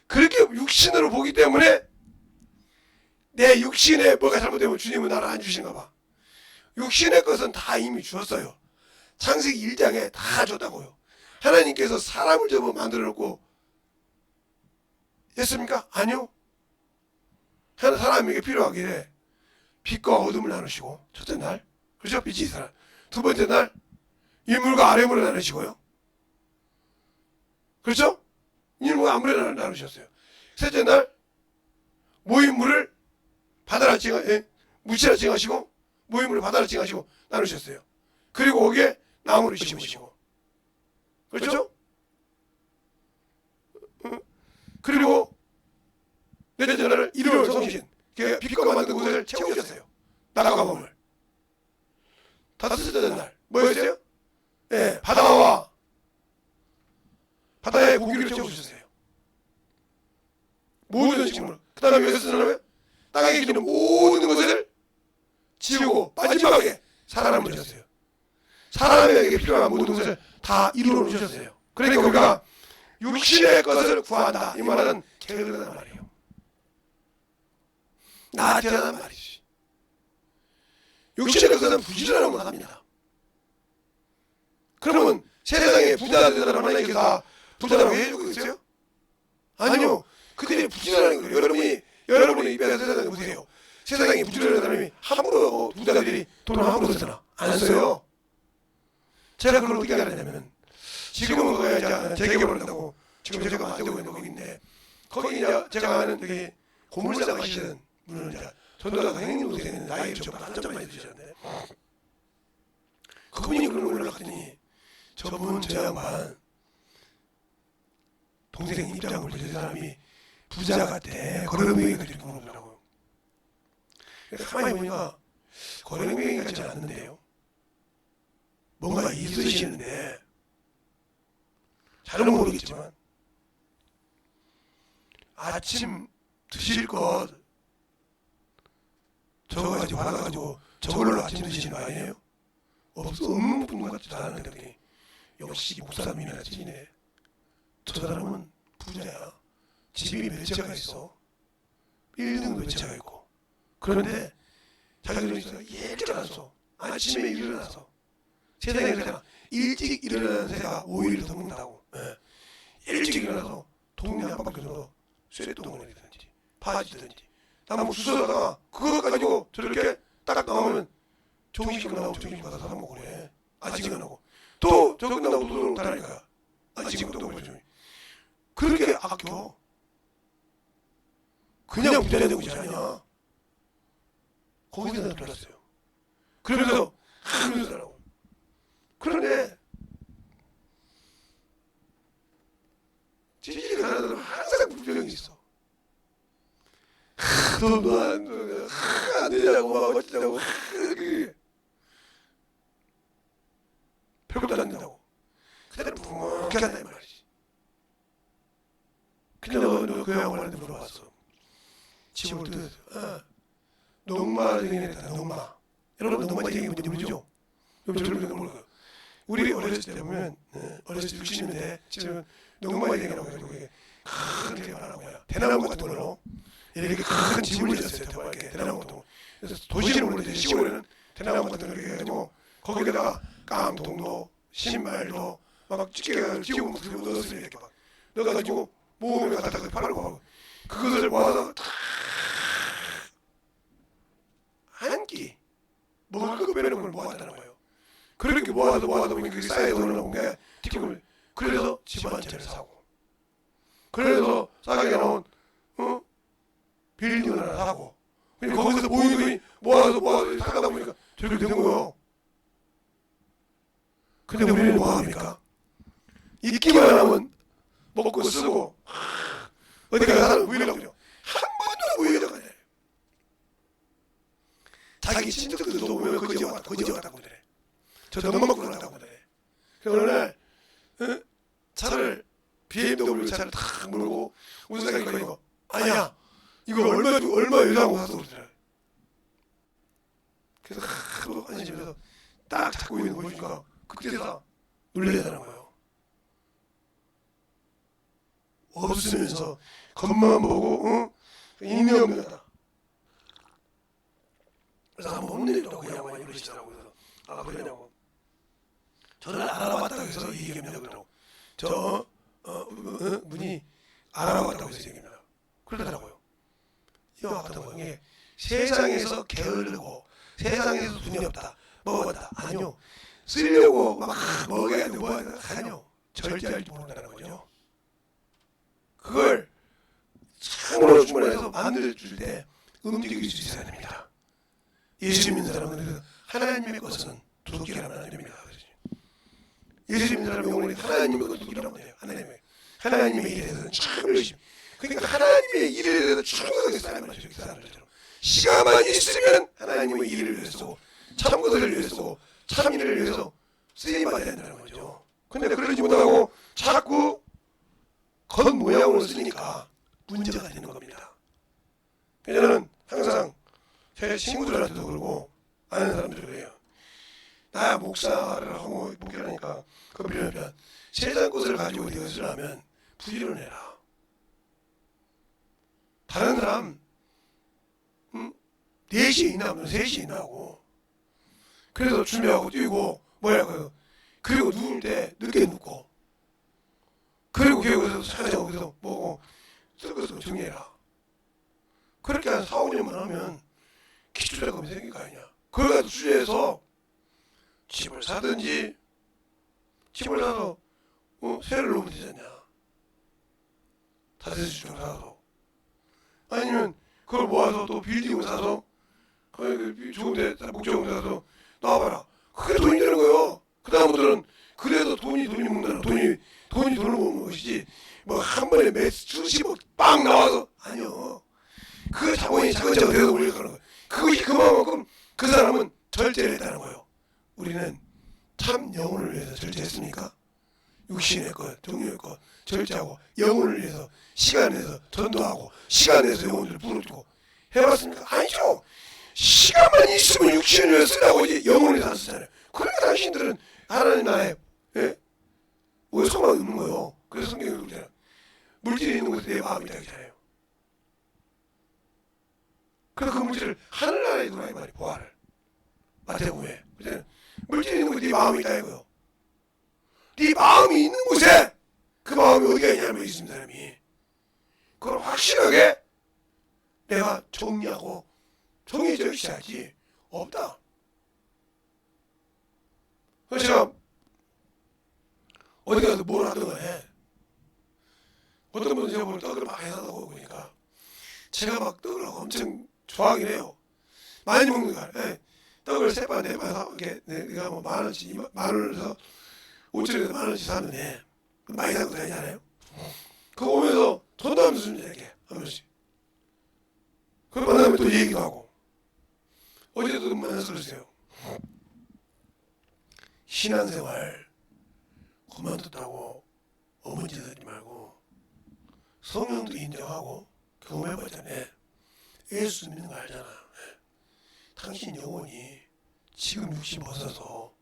그렇게 육신으로 보기 때문에 내 육신에 뭐가 잘못되면 주님은 나를 안 주시는가 봐. 육신의 것은 다 이미 주었어요. 창세기 1장에 다 줬다고요. 하나님께서 사람을 접어 만들어 놓고 했습니까? 아니요. 사람에게 필요하기에 빛과 어둠을 나누시고 첫째 날, 그렇죠? 빛이 있어라. 두 번째 날 인물과 아래물을 나누시고요. 그렇죠? 인물과 아래물을 나누셨어요. 셋째 날 모인물을 바다라 무치라 칭하시고 무인물을 바다를 칭하시고 나누셨어요. 그리고 거기에 나무를 심으시고, 그렇죠? 그리고 넷째 날을 일요일 성신, 빛과 만든 곳을 채우셨어요. 나라가 몸을. 다섯째 날 뭐였어요? 예, 바다와 바다의 고기를 채우셨어요. 모든 식물. 그 다음에 여기서 쓰는 땅에 기는 모든 것을 지우고 마지막에 사람을 주셨어요. 사람에게 필요한 모든 것을 다 이루어 주셨어요. 그러니까 우리가 육신의 것을 구한다 이 말은 게으르다는 말이에요. 나태하다는 말이지. 육신의 것은 부지런한 것 합니다. 그러면 세상에 부자들은 하나님께 다 부자라고 해주고 있어요? 아니요. 그들이 부지런한 거예요. 여러분의 입에서 세상에 보세요. 세상에 부지런한 사람이 함부로 부자들이 돈을 함부로 쓰나? 안 써요. 제가 그걸 어떻게 알았냐면, 지금은 그거야 이제 재개발을 한다고 지금 제가 만들고 있는 거기인데, 거기 이제 제가 아는 저기 고물상 하시는 분은 이제 전도사가 형님 동생은 나이 저보다 한참 많이 드셨는데, 그분이 그런 걸 연락했더니 저분 저 양반 동생 입장을 보는 사람이 부자 같아. 거래명이 그렇게 물어보더라고요. 가만히 보니까 거래명이 같지 않는데요. 뭔가 있으시는데, 잘은 모르겠지만 아침 드실 것 적어가지고 받아가지고 저걸로 아침 드시는 거 아니에요? 없는 분 같지도 않은데 역시 목사님이나 지네. 저 사람은 부자야. 집이 몇 채가 있어. 빌딩 몇 채가 있고. 그런데 자기들이 일어나서 아침에 일어나서 세상에 그냥 일찍 일어나는 새가 오히려 더 먹는다고. 예. 일찍 일어나서 동네 한 바퀴 정도 쇠똥을 이든지 파지든지 나무 주워다가 그거 가지고 저렇게 딱 나오면 정식 끝나고 정식 받아서 사 먹고 그래. 아직 안 하고 또 저 끝나고 또 다니까 아직 또 먹어줘. 그렇게 아껴. 그냥 부자냐 되고 자냐. 거기서 들었어요. 그러면서 하면서라고. 그런데 지지리 가는 사람은 항상 불평이 있어. 너도 안 되냐고 막 어쩌냐고. 별것도 안 된다고. 그대로 묵묵히 한다 이 말이지. 근데 너 양반한테 물어봤어. 집을 뜯어서 농마쟁이 했다. 농마. 여러분 농마쟁이 뭔지 모르죠? 젊은 모르고. 우리 어렸을 때 보면 어렸을 때 60년대 지금 농마쟁이라고 해가지고 큰 대화라고 해요. 대나무 같은 걸로 이렇게 큰 집을 지었어요. 이렇게 대나무 같은 거. 그래서 도시는 모르는데 시골에는 대나무 같은 걸 해가지고 거기다가 깡통도 신발도 막 찌개를 지우고 넣었어요. 이렇게 막 넣어가지고 모으면 갖다 팔고 그것을 모아서 한 끼 먹을 거 빼는 걸 모았다는 거예요. 그렇게 모아서 보니까 그게 쌓여서 올라온 게 티켓을. 그래서 집 한 채를 사고, 그래서 싸게 나온 빌딩을 하나 사고, 거기서 모이는 돈이 모아서 사다 보니까 저렇게 된 거예요. 근데 우리는 뭐 합니까? 있기만 하면 먹고 쓰고 어디 가서 우유라고 그러죠. 한 번도 우유라고 하네. 자기 친척들도 보면 거지 왔다고 그래. 저 너무 먹고 그러다고 그래. 그래서 어느 날 차를 BMW 차를 탁 몰고 운전사가 이거 아니야 이거 얼마 유사하고 사서 그러더래. 그래서 하도 안심해서 딱 잡고 있는 거 보니까 그때서 놀래다는 거예요. 없으면서 겉만 보고 의미 없는 거다. 그래서 한번 혼내더라고 그 양반이 그러시더라고. 그래서 아 그러냐고. 저를 알아봤다고 해서 이 얘기합니다. 그러더라고. 저 분이 알아봤다고 해서 얘기합니다. 그러더라고요. 이와 같은 거에 세상에서 게으르고 세상에서 돈이 없다. 먹었다. 아니요. 쓰려고 막 먹어야 돼. 뭐 아니요. 절대 알지 모른다는 거죠. 그걸 참으로 주문해서 만들어줄 때 움직일 수 있어야 됩니다. 예수 믿는 사람은 하나님의 것은 도둑질하면 안 됩니다. 예수 믿는 사람 영혼이 하나님의 것을 도둑질하면 돼요. 하나님의 일에 대해서는 참 열심히. 그러니까 하나님의 일에 대해서 충성하게 살아야 되죠. 사람들처럼 시간만 있으면 하나님의 일을 위해서 쓰고 참 것을 위해서 쓰고 참 일을 위해서 쓰임 받아야 된다는 거죠. 근데 그러지 못하고 자꾸 겉모양으로 쓰니까 문제가 되는 겁니다. 그래서 저는 항상 제 친구들한테도 그러고 아는 사람들도 그래요. 나 목사를 하고 목회를 하니까 그러면 세상 것을 가지고 이것을 하면 부지런해라. 다른 사람 4시에 있나면 3시에 있나고 그래서 준비하고 뛰고 뭐라고요. 그리고 누울 때 늦게 눕고 그리고 교회에서 찾아오고 그래서 뭐고 쓸 것을 정리해라. 그렇게 한 4, 5년만 하면 기초자금이 생길 거 아니냐. 그걸 가지고 투자해서 집을 사든지 집을 사서 세를 놓으면 되잖냐. 다세주택을 사서 아니면 그걸 모아서 또 빌딩을 사서 좋은데 목적을 사서 나와봐라. 그게 돈이 되는 거예요. 그 다음부터는 그래서 돈이 먹는다. 돈을 먹는 것이지 뭐 한 번에 몇 수십억 빵 나와서 아니요. 그 자본이 차근차근 되어서 올려가는 거예요. 그것이 그만큼 그 사람은 절제를 했다는 거예요. 우리는 참 영혼을 위해서 절제했습니까? 육신의 것, 정욕의 것 절제하고 영혼을 위해서 시간을 내서 전도하고 시간을 내서 영혼들을 부르고 해봤습니까? 아니죠. 시간만 있으면 육신을 위해서 쓰라고 이제 영혼을 위해서 안 쓰잖아요. 그러니까 당신들은 하나님 나라에 왜 소망이 없는 거예요. 그래서 성경에 그러잖아요. 물질이 있는 곳에 내 마음이 있다 그러잖아요. 그래서 그 물질을 하늘나라에 두라 이 말이 보아를 마태복음에 물질이 있는 곳에 네 마음이 있다 이거요. 네 마음이 있는 곳에 그 마음이 어디가 있냐면 있습니다. 사람이 그걸 확실하게 내가 정리하고 정해져 있어야지 없다. 그래서 제가 어디 가서 뭘 하든 간에 어떤 분은 제가 오늘 떡을 많이 사다고 그러니까 제가 막 떡을 엄청 좋아하긴 해요. 많이 먹는 거야. 떡을 3판 4판 사게 내가 뭐 10,000원씩 10,000원을 사 5,000원에서 10,000원씩 사는데 많이 사고 다니잖아요. 그거 오면서 돈도 안 주면 이렇게 한 번씩. 그걸 만나면 또 얘기도 하고. 어제도 만나서 그러세요. 신앙생활 그만뒀다고 어머니 되지 말고 성령도 인정하고 경험해봤잖아요. 예수 믿는 거 알잖아. 당신 영혼이 지금 육신 벗어서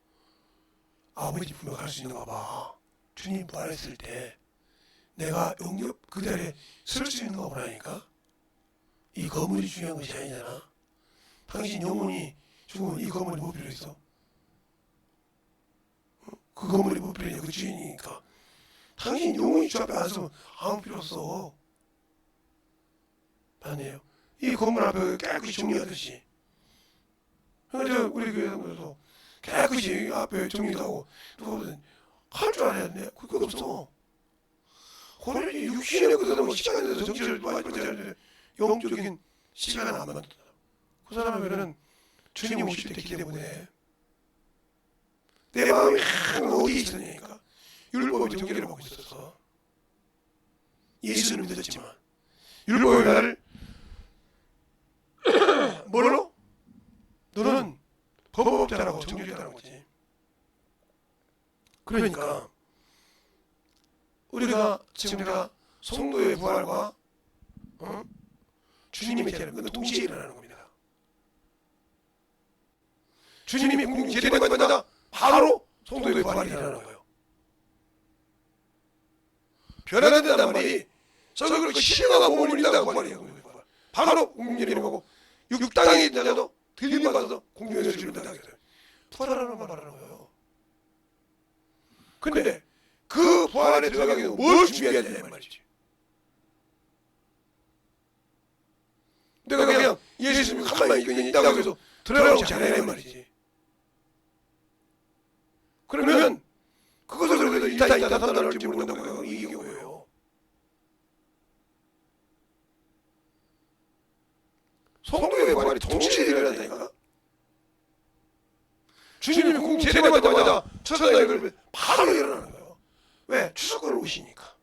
아버지 품에 갈 수 있는가 봐. 주님 부활했을 때 내가 영접 그 자리에 설 수 있는가 보라니까. 이 건물이 중요한 것이 아니잖아. 당신 영혼이 죽으면 이 건물이 뭐 필요 있어? 그 건물이 뭐 필요 있냐. 그 주인이니까. 당신 영혼이 주 앞에 안 서면 아무 필요 없어. 아니에요. 이 건물 앞에 깨끗이 정리하듯이. 그러니까 우리 교회에서 깨끗이 앞에 정리도 하고 누가 보든 할 줄 알아야 돼. 그거 없어. 그러니 육신의 그 사람은 시간에 대해서 정치를 많이 받아야 영적인 시간을 안 만든다. 그 사람에게는 주님 오실 때 기대 때문에 내 마음이 항상 어디 있었냐니까. 율법의 정죄를 받고 있었어. 예수는 믿었지만 율법의 나를 뭘로? 너는 법업자라고 정죄했다는 거지. 그러니까 우리가 지금 우리가 성도의 부활과 주님의 재림 그건 동시에 일어나는 겁니다. 주님이 공중 재림할 때마다 바로 성도의 부활이 일어나는 거예요. 변화된단 말이 서로 그 신령한 몸을 입는다고 부활이에요. 바로 공중 재림하고 육당에 있다가도 들림 받아서 공중에서 재림된다 그랬어요. 부활하는 말 말하는 거예요. 근데 그 부활에 들어가기 위해서 뭘 준비해야 되냐 말이지. 내가 그냥 예수 믿고 가만히 있다고 해서 들어가지 않아야 말이지. 그러면 그것을 그래도 일단 3단 할지 모른다고 이게 뭐예요. 성도의 부활이 동시에 일어난다니까. 되자마자 첫날 그러면 바로 일어나는 거예요. 왜? 추석을 오시니까.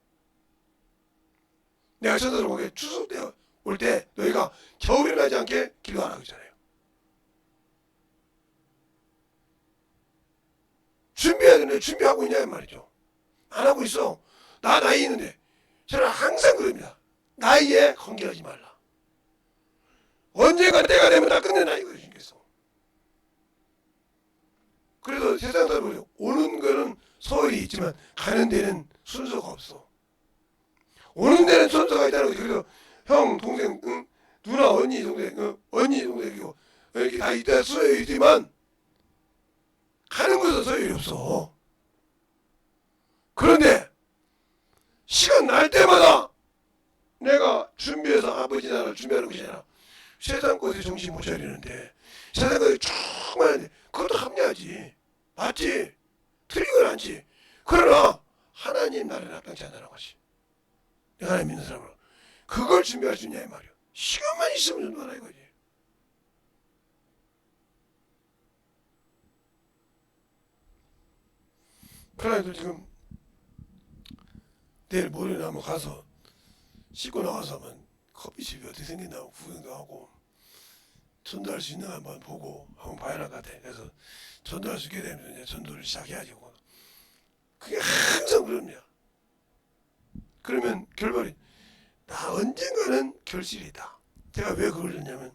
내가 전도를 보게 추석 때 올 때 너희가 겨우 일어나지 않게 기도하라 그러잖아요. 준비해야 되는데 준비하고 있냐 말이죠. 안 하고 있어. 나 나이 있는데 저는 항상 그럽니다. 나이에 건기하지 말라. 언젠가 때가 되면 다 끝내 나이거든요. 그래서 세상 사람들이 오는 거는 서울이 있지만 가는 데는 순서가 없어. 오는 데는 순서가 있다는 거지. 그래서 형, 동생, 응? 누나, 언니, 동생, 응? 언니, 동생이고 이렇게 다 있다 서열이 있지만 가는 곳은 서열이 없어. 그런데 시간 날 때마다 내가 준비해서 아버지 나라를 준비하는 것이 아니라 세상 것에 정신 못 차리는데 세상 것에 쭉 많은데 그것도 합리하지. 맞지? 틀린 건 아니지. 그러나 하나님 나라는 합당치 않다는 것이. 내가 하나님 믿는 사람으로 그걸 준비할 수 있냐 이 말이야. 시간만 있으면 준비하라 이거지. 그러나도 지금 내일 모레나 한번 가서 씻고 나와서 한번 커피집이 어떻게 생긴다고 구경도 하고 전도할 수 있는 거 한번 보고 한번 봐야 할 것 같아. 그래서 전도할 수 있게 되면 이제 전도를 시작해야지. 그게 항상 그럽니다. 그러면 결말이 나 언젠가는 결실이다. 제가 왜 그걸 했냐면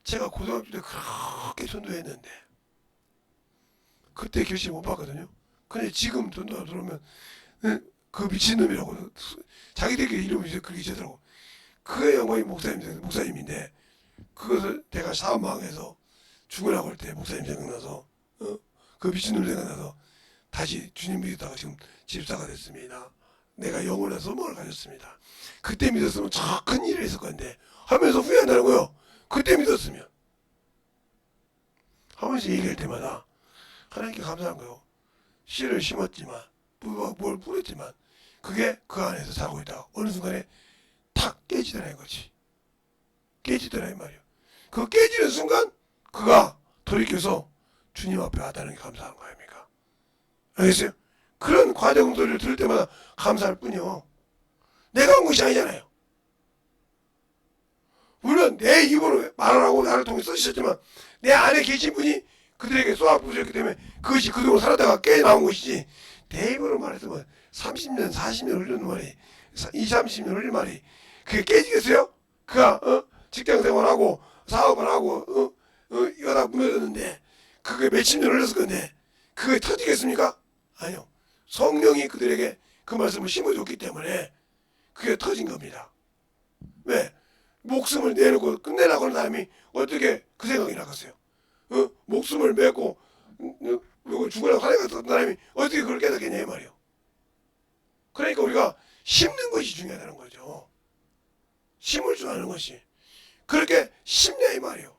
제가 고등학교 때 그렇게 전도했는데 그때 결실 못 봤거든요. 근데 지금 전도하러 들어오면 그 미친놈이라고 자기들끼리 이름을 그렇게 지더라고. 그 양반이 목사님인데 그것을 내가 사업망해서 죽으라고 할 때 목사님 생각나서 그 미친놈 생각나서 다시 주님 믿다가 지금 집사가 됐습니다. 내가 영원한 소망을 가졌습니다. 그때 믿었으면 저 큰 일을 했을 건데 하면서 후회한다는 거요. 그때 믿었으면 하면서 얘기할 때마다 하나님께 감사한 거요. 씨를 심었지만 뭘 뿌렸지만 그게 그 안에서 자고 있다가 어느 순간에 탁 깨지더라는 거지. 깨지더라 이 말이야. 그 깨지는 순간 그가 돌이켜서 주님 앞에 와다는 게 감사한 거 아닙니까? 알겠어요? 그런 과정들을 들을 때마다 감사할 뿐이요. 내가 한 것이 아니잖아요. 물론 내 입으로 말을 하고 나를 통해 써주셨지만 내 안에 계신 분이 그들에게 쏘아부으셨기 때문에 그것이 그동안 살았다가 깨나온 것이지 내 입으로 말해서 30년 40년 흘린 말이 20, 30년 흘린 말이 그게 깨지겠어요? 그가 직장생활하고 사업을 하고 이러다 무너졌는데 그게 몇십 년 흘렀을 건데 그게 터지겠습니까? 아니요. 성령이 그들에게 그 말씀을 심어줬기 때문에 그게 터진 겁니다. 왜? 목숨을 내놓고 끝내라고 하는 사람이 어떻게 그 생각이 나겠어요? 목숨을 메고 죽으라고 살아갔던 사람이 어떻게 그걸 깨닫겠냐 이 말이요. 그러니까 우리가 심는 것이 중요하다는 거죠. 심을 줄 아는 것이. 그렇게 심냐 이 말이요.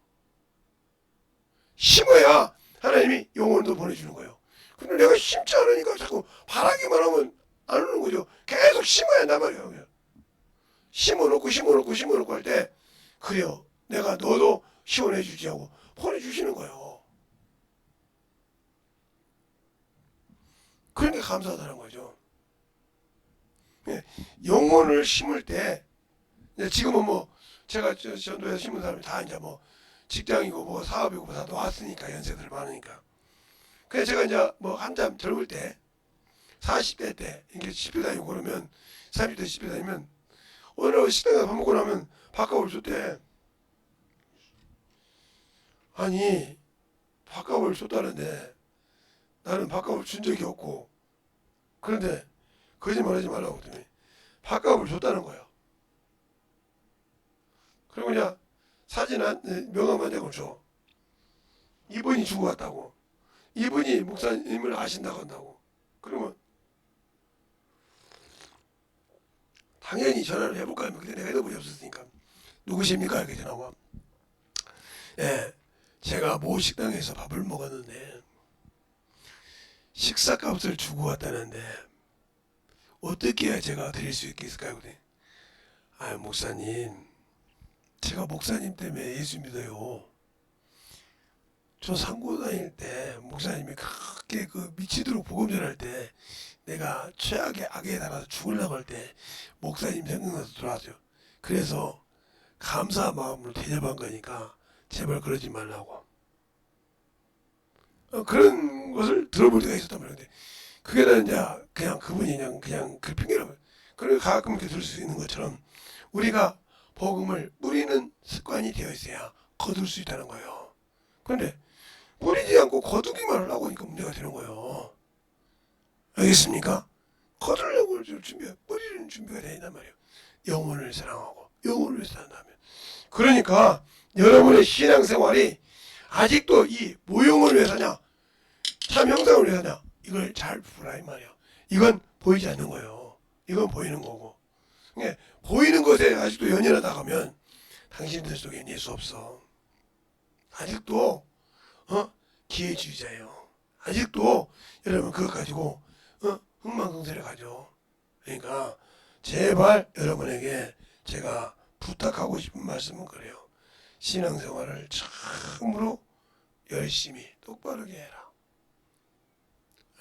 심어야 하나님이 영혼도 보내주는 거예요. 근데 내가 심지 않으니까 자꾸 바라기만 하면 안 오는 거죠. 계속 심어야 한단 말이에요. 심어놓고 할 때 그래요. 내가 너도 시원해 주지 하고 보내주시는 거예요. 그러니까 감사하다는 거죠. 영혼을 심을 때 지금은 뭐 제가 전도에서 심은 사람이 다 이제 뭐 직장이고 뭐 사업이고 뭐 다 놓았으니까 연세들 많으니까. 그래서 제가 이제 뭐 한참 젊을 때 40대 때 이렇게 10대 다니고 그러면 30대 10대 다니면 어느 날 식당에서 밥 먹고 나면 밥값을 줬대. 아니 밥값을 줬다는데 나는 밥값을 준 적이 없고 그런데 거짓말하지 말라고 했더니 밥값을 줬다는 거야. 그리고 그냥 사진 명함 한 장을 줘. 이분이 주고 갔다고. 이분이 목사님을 아신다고 한다고. 그러면 당연히 전화를 해볼까 하면 그때 내가 핸드폰이 없었으니까 누구십니까? 이렇게 전화가. 예, 제가 모 식당에서 밥을 먹었는데 식사값을 주고 왔다는데 어떻게 해야 제가 드릴 수 있겠을까요? 아 목사님 제가 목사님 때문에 예수 믿어요. 저 상고 다닐 때 목사님이 그렇게 그 미치도록 복음 전할 때 내가 최악의 악에 달아서 죽으려고 할 때 목사님 생각나서 돌아왔어요. 그래서 감사 마음으로 대접한 거니까 제발 그러지 말라고. 그런 것을 들어볼 때가 있었단 말이에요. 그게 다 이제 그냥 그분이 그냥 그 핑계라고. 그리고 가끔 이렇게 들을 수 있는 것처럼 우리가 복음을 뿌리는 습관이 되어 있어야 거둘 수 있다는 거예요. 그런데 뿌리지 않고 거두기만 하려고 하니까 문제가 되는 거예요. 알겠습니까? 거두려고 뿌리는 준비가 되어 있단 말이에요. 영혼을 사랑하고 영혼을 산다면. 그러니까 여러분의 신앙생활이 아직도 이 모형을 위해서냐 참 형상을 위해서냐 이걸 잘 보라 이 말이에요. 이건 보이지 않는 거예요. 이건 보이는 거고. 그러니까 보이는 것에 아직도 연연하다 가면 당신들 속엔 예수 없어. 아직도 기회주의자예요. 아직도 여러분 그것 가지고 흥망성쇠를 가져. 그러니까 제발 여러분에게 제가 부탁하고 싶은 말씀은 그래요. 신앙생활을 참으로 열심히 똑바르게 해라.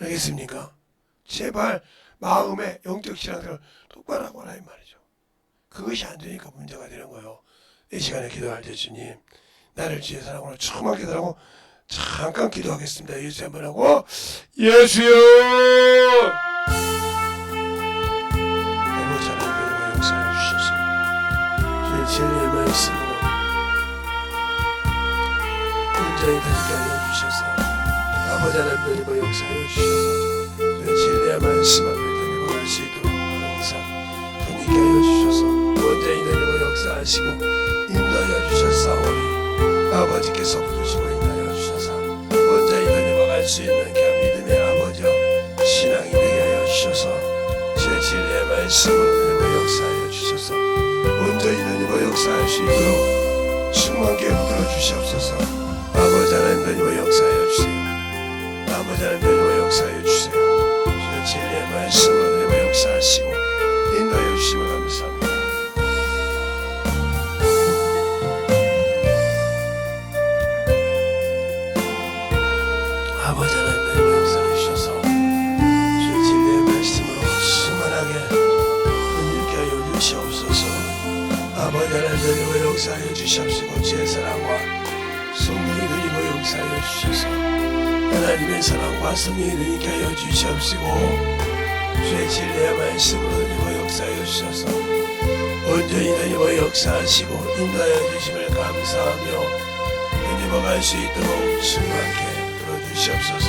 알겠습니까? 제발 마음의 영적 신앙생활을 똑바로 하고 하라 이 말이죠. 그것이 안 되니까 문제가 되는 거예요. 이 시간에 기도할 때 주님 나를 주의 사랑으로 충만하게 해달라고 잠깐 기도하겠습니다. 예수 한번 하고 예수여 아버지 하나님의 역사해 주셔서 주의 진리의 말씀으로 온전히 되게 하여 주셔서 아버지 하나님의 역사해 주셔서 주의 진리의 말씀 앞에 드리고 갈 수 있도록 항상 되게 하여 주셔서 온전히 되게 역사하시고 인도하여 주셨사오니 아버지께서 부르시고 인하여 주셔서 원자히 다니고 갈 수 있는 그 믿음의 아버지여 신앙이 되게 하여 주셔서 제 진리의 말씀으로 다니고 역사하여 주셔서 원자히 다니고 역사할 수 있도록 충만케 붙들어 주시옵소서. 아버지 하나님 다니고 역사하여 주세요. 아버지 하나님 다니고 역사하여 주세요. 제 진리의 말씀으로 다니고 역사하시고 인도하여 주시면 감사합니다. 아버지 하나님 역사해 주셔서 주의 진리의 말씀으로 충만하게 은유케 하여 주시옵소서. 아버지 하나님 역사해 주시옵시고 주의 사랑과 성령이 드리고 역사해 주셔서 하나님의 사랑과 성령이 드리게 하여 주시옵시고 주의 진리의 말씀으로 드리고 역사해 주셔서 온전히 드리고 역사하시고 인도하여 주심을 감사하며 드리고 갈 수 있도록 충만케 주시옵소서.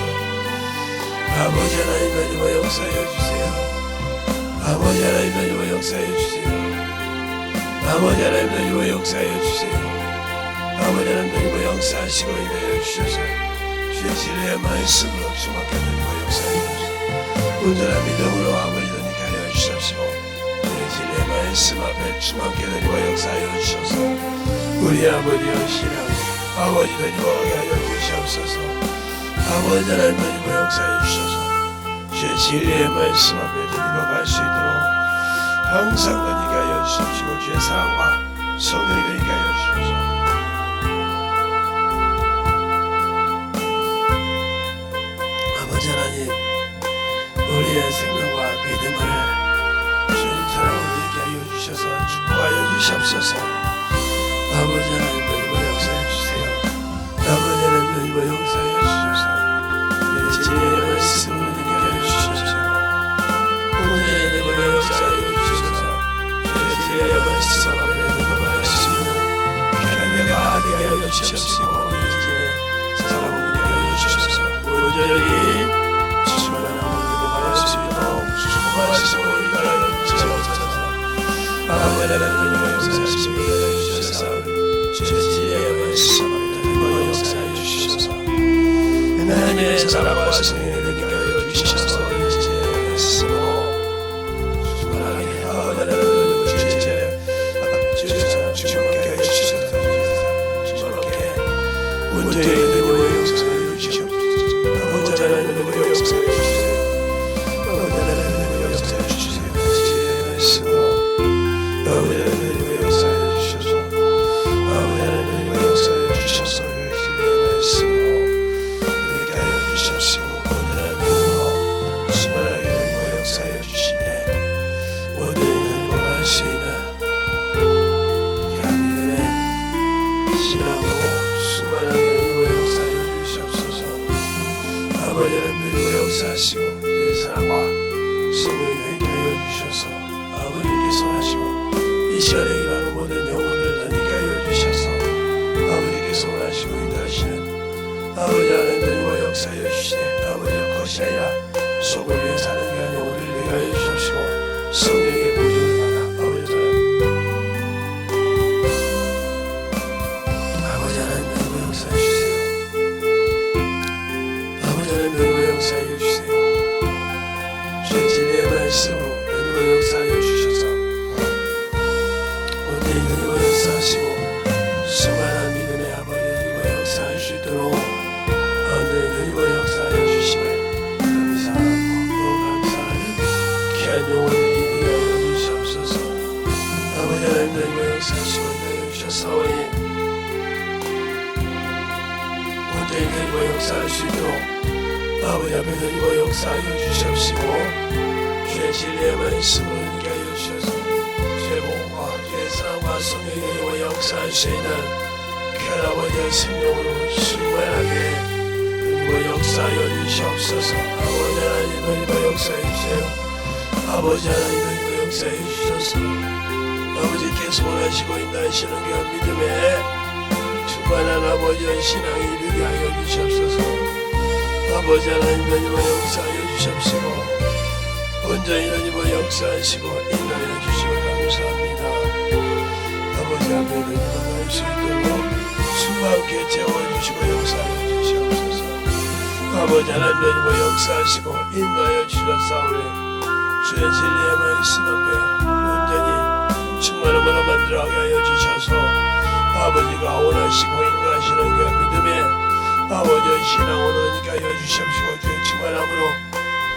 아버지 하나님 다니고 역사해 주세요. 아버지 하나님 다니고 역사해 주세요. 아버지 하나님 다니고 역사해 주세요. 아버지 하나님 다니고 역사하시고 인하여 주셔서 주의 진리의 말씀으로 충만케 다니고 역사해 주세요. 온전한 믿음으로 아버지 다니게 하여 주시옵시고 주의 진리의 말씀 앞에 충만케 다니고 역사하여 주셔서 우리 아버지의 신앙 아버지 다니고 하게 하여 주시옵소서. 아버지 하나님 다니고 역사해 주셔서 주의 진리의 말씀 앞에 드리며 갈 수 있도록 항상 다니게 하여 주시옵시고 주의 사랑과 성령이 되게 하여 주셔서 아버지 하나님 우리의 생명과 믿음을 주의 사랑으로 되게 하여 주셔서 축복하여 주시옵소서. 아버지 하나님 다니고 역사해 주세요. 아버지 하나님 다니고 역사해 주셔서 진리의 말씀으로 되게 하여 주셔서 온전히 되고 역사하여 주셔서 주의 진리의 말씀 앞에 내가 말씀을 내가 되게 하여 주시옵시고 이제 사랑을 되게 하여 주셔서 온전히 주님을 아버지로 말씀으로 축복하시고 인하여 주셔서 아버지 하나님 역사하시고 인하여 주셔서 주의 진리의 말씀 앞에 내가 역사하여 주셔서 하나님의 사랑과 성령이 되게 하여 주셔서 이제 말씀으로 충만하게 아버지 하나님 주의 주님께 하여 주셔서 충만하게 온전히 되고 역사하여 주시옵소서. 아버지 하나님 역사하여 주세요. 아버지 하나님 역사하여 주세요. 주의 말씀으로 아버지 하나님 역사하여 주셔서 아버지 하나님 역사하여 주셔서 주의 말씀으로 역사하시고 내 사랑과 성령을 하여 주셔서 아버지께서 하시고 이 시간에 일하는 모든 영혼을 너희가 하여 주셔서 아버지께서 원하시고 인도하시는 아버지 하나님과 역사하여 주시되 아버지의 것이 아니라 속을 위해 사는 게 영혼을 내가 하여 주시고 성령의 보존을 받아 아버지 하나님 역사해 주세요. 아버지 하나님 역사해 주세요. 주의 진리의 말씀으로 하나님 역사하여 주셔서 온전히 하나님 역사하시고 수많은 믿음의 아버지 하나님 역사할 수 있도록 온전히 하나님 역사하여 주심을 감사하고 또 감사하는 귀한 영혼을 이루게 하여 주시옵소서. 아버지 하나님 역사하시고 하여 주셔서 온전히 하나님 역사할 수 있도록 아버지 앞에 하나님 역사하여 주시옵시고 주의 진리의 말씀으로 이루게 하여 주셔서 주의 복음과 주의 사랑과 성령의 하나님 역사할 수 있는 귀한 아버지의 생명으로 충만하게 하나님 역사하여 주시옵소서. 아버지 하나님 하나님 역사해 주세요. 아버지 하나님 하나님 역사해 주셔서 아버지께서 원하시고 인도하시는 그 믿음의 충만한 아버지의 신앙이 이루게 하여 주시옵소서. 아버지 하나님 하나님 역사하여 주시옵시고 온전히 하나님 역사하시고 인도하여 주시고 감사합니다. 아버지 앞에 하나님 할 수 있도록 충만케 채워주시고 역사하여 주시옵소서. 아버지 하나님 역사하시고 인도하여 주셨사오니 주의 진리의 말씀 앞에 온전히 충만함으로 만들어가게 하여 주셔서 아버지가 원하시고 인도하시는 그 믿음의 아버지의 신앙으로 얻게 하여 주시옵시고 주의 충만함으로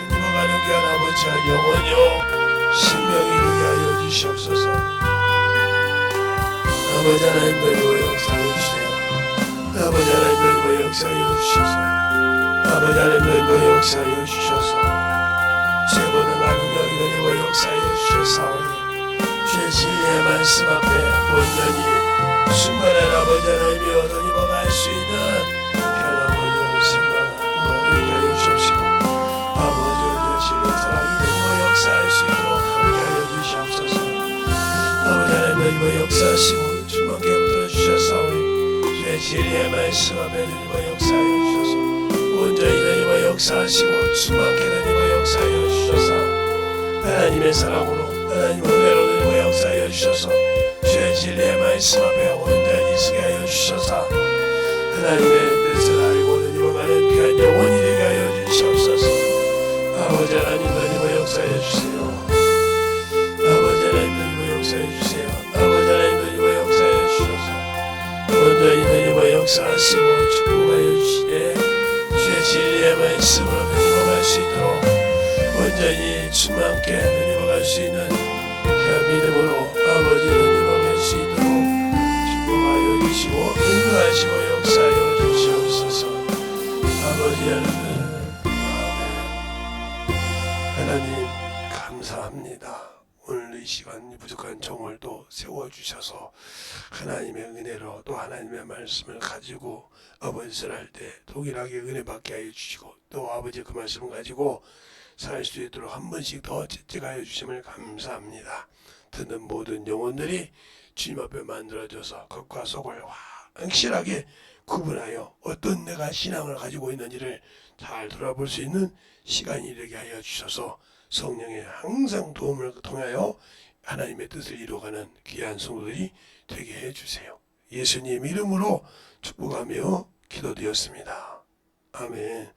힘어가는 귀한 아버지와 영원히요 신명이 이루게 하여 주시옵소서. 아버지 하나님의 역사하여 주세요. 아버지 하나님의 역사하여 주셔서 아버지 하나님의 역사하여 주셔서 제 모든 아름다운 역사하여 주셨사오니 주의 진리의 말씀 앞에 온전히 충만한 아버지 하나님이 얻어입어 갈 수 있는 귀한 아버지의 생각으로 이루게 하여 주시옵시고 아버지의 진리의 사랑이 역사할 수 있도록 함께하여 주시옵소서. 아버지 하나님의 역사하시고 충만케 붙들어 주셨사오니 주의 진리의 말씀 앞에 하나님의 역사하여 주셔서 온전히 하나님의 역사하시고 충만케 하나님의 역사하여 주셔서 하나님의 사랑으로 하나님의 은혜로 하나님의 역사하여 주셔서 주의 진리의 말씀 앞에 온전히 서게 하여 주셔서 하나님의 뜻을 알고 하나님을 귀한 영혼이 되게 하여 주시옵소서. 아버지 하나님 하나님의 역사해 주세요. 아버지 하나님 하나님의 역사해 주세요. 아버지 하나님 하나님의 역사해 주셔서 온전히 하나님의 역사하시고 축복하여 주시되 주의 진리의 말씀으로 하나님을 수 있도록 온전히 충만케 하나님을 갈 수 있는 귀한 믿음으로 아버지 하나님을 갈 수 있도록 축복하여 주시고 인도하시고 역사하여 주시옵소서. 아버지 하나님 하나님 감사합니다. 오늘 이 시간 부족한 종을도 세워주셔서 하나님의 은혜로 또 하나님의 말씀을 가지고 아버지를 할 때 동일하게 은혜 받게 하여 주시고 또 아버지 그 말씀을 가지고 살 수 있도록 한 번씩 더 채찍하여 주심을 감사합니다. 듣는 모든 영혼들이 주님 앞에 만들어져서 겉과 속을 확실하게 구분하여 어떤 내가 신앙을 가지고 있는지를 잘 돌아볼 수 있는 시간이 되게 하여 주셔서 성령의 항상 도움을 통하여 하나님의 뜻을 이루어가는 귀한 성도들이 되게 해주세요. 예수님 이름으로 축복하며 기도드렸습니다. 아멘.